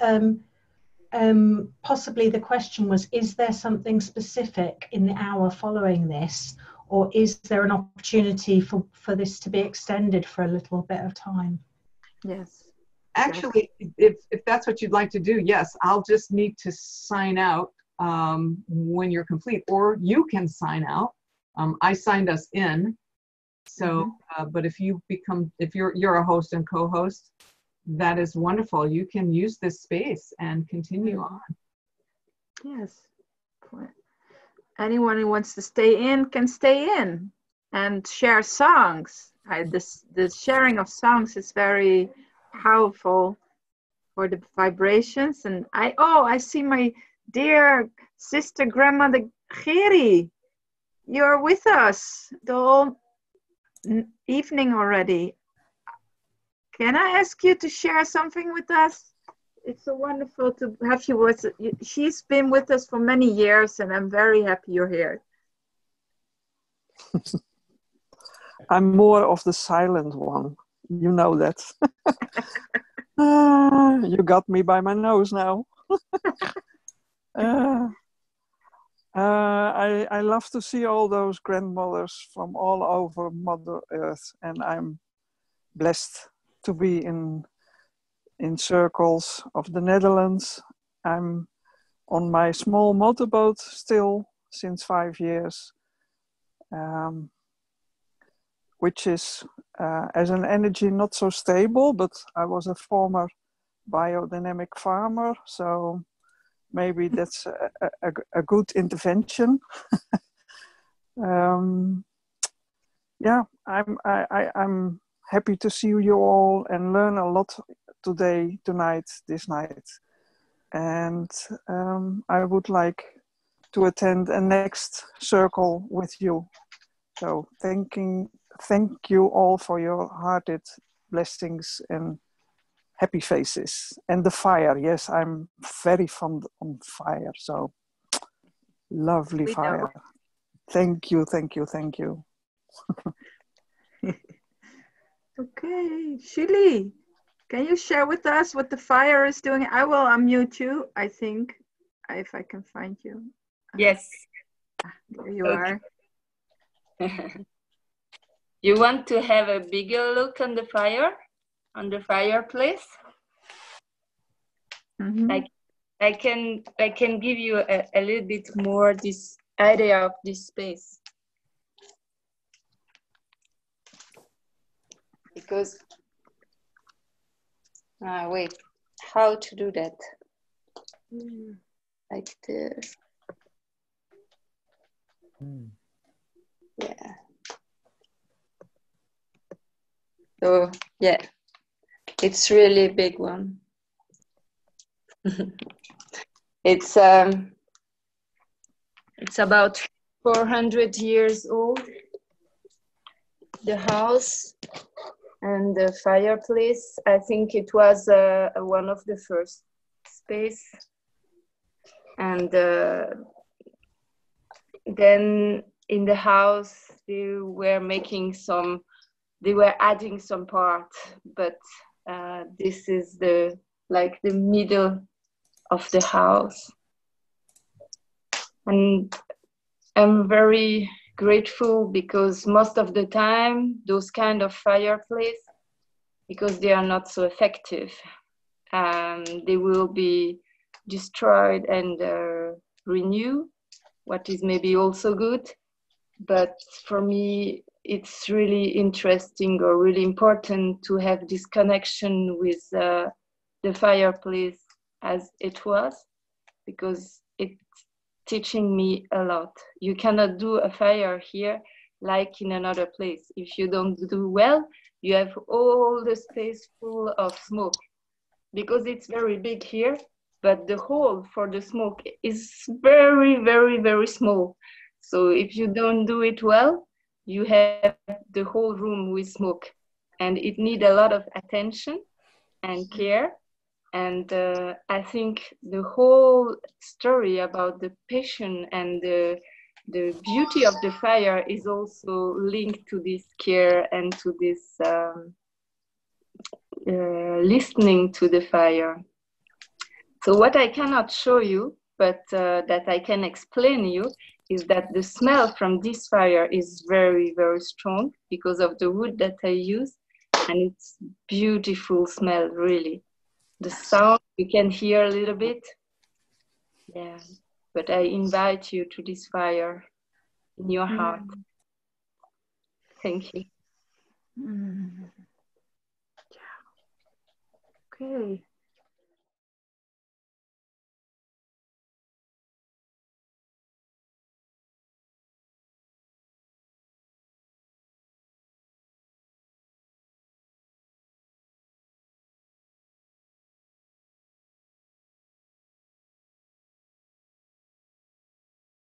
possibly the question was, is there something specific in the hour following this, or is there an opportunity for this to be extended for a little bit of time? Yes. Actually, if that's what you'd like to do, yes, I'll just need to sign out when you're complete, or you can sign out. I signed us in. So, but if you're a host and co-host, that is wonderful. You can use this space and continue on. Yes. Anyone who wants to stay in can stay in and share songs. The sharing of songs is very powerful for the vibrations. And I see my dear sister grandmother Serie. You're with us the whole evening already. Can I ask you to share something with us? It's so wonderful to have you with us. She's been with us for many years, and I'm very happy you're here. I'm more of the silent one. You know that. You got me by my nose now. I love to see all those grandmothers from all over Mother Earth, and I'm blessed to be in circles of the Netherlands. I'm on my small motorboat still since 5 years, which is as an energy not so stable, but I was a former biodynamic farmer, so maybe that's a good intervention. Yeah, I'm happy to see you all and learn a lot this night. And I would like to attend a next circle with you. So thank you all for your hearted blessings and happy faces. And the fire, yes, I'm very fond on fire, so lovely fire. Thank you. Okay, Shili, can you share with us what the fire is doing? I will unmute you, I think, if I can find you. Yes. There you are. You want to have a bigger look on the fire, on the fireplace? I can give you a little bit more this idea of this space. Because, wait, how to do that? Like this. Yeah. So, yeah, it's really a big one. It's about 400 years old, the house. And the fireplace, I think it was one of the first space. And then in the house, they were adding some part, but this is the middle of the house. And I'm very grateful because most of the time, those kind of fireplace, because they are not so effective, they will be destroyed and renewed, what is maybe also good. But for me, it's really interesting or really important to have this connection with the fireplace as it was, because it's teaching me a lot. You cannot do a fire here like in another place. If you don't do well, you have all the space full of smoke, because it's very big here, but the hole for the smoke is very, very, very small. So if you don't do it well, you have the whole room with smoke, and it needs a lot of attention and care. And I think the whole story about the passion and the beauty of the fire is also linked to this care and to this listening to the fire. So what I cannot show you, but that I can explain you, is that the smell from this fire is very, very strong because of the wood that I use, and it's beautiful smell, really. The sound you can hear a little bit, yeah. But I invite you to this fire in your heart. Thank you. Okay.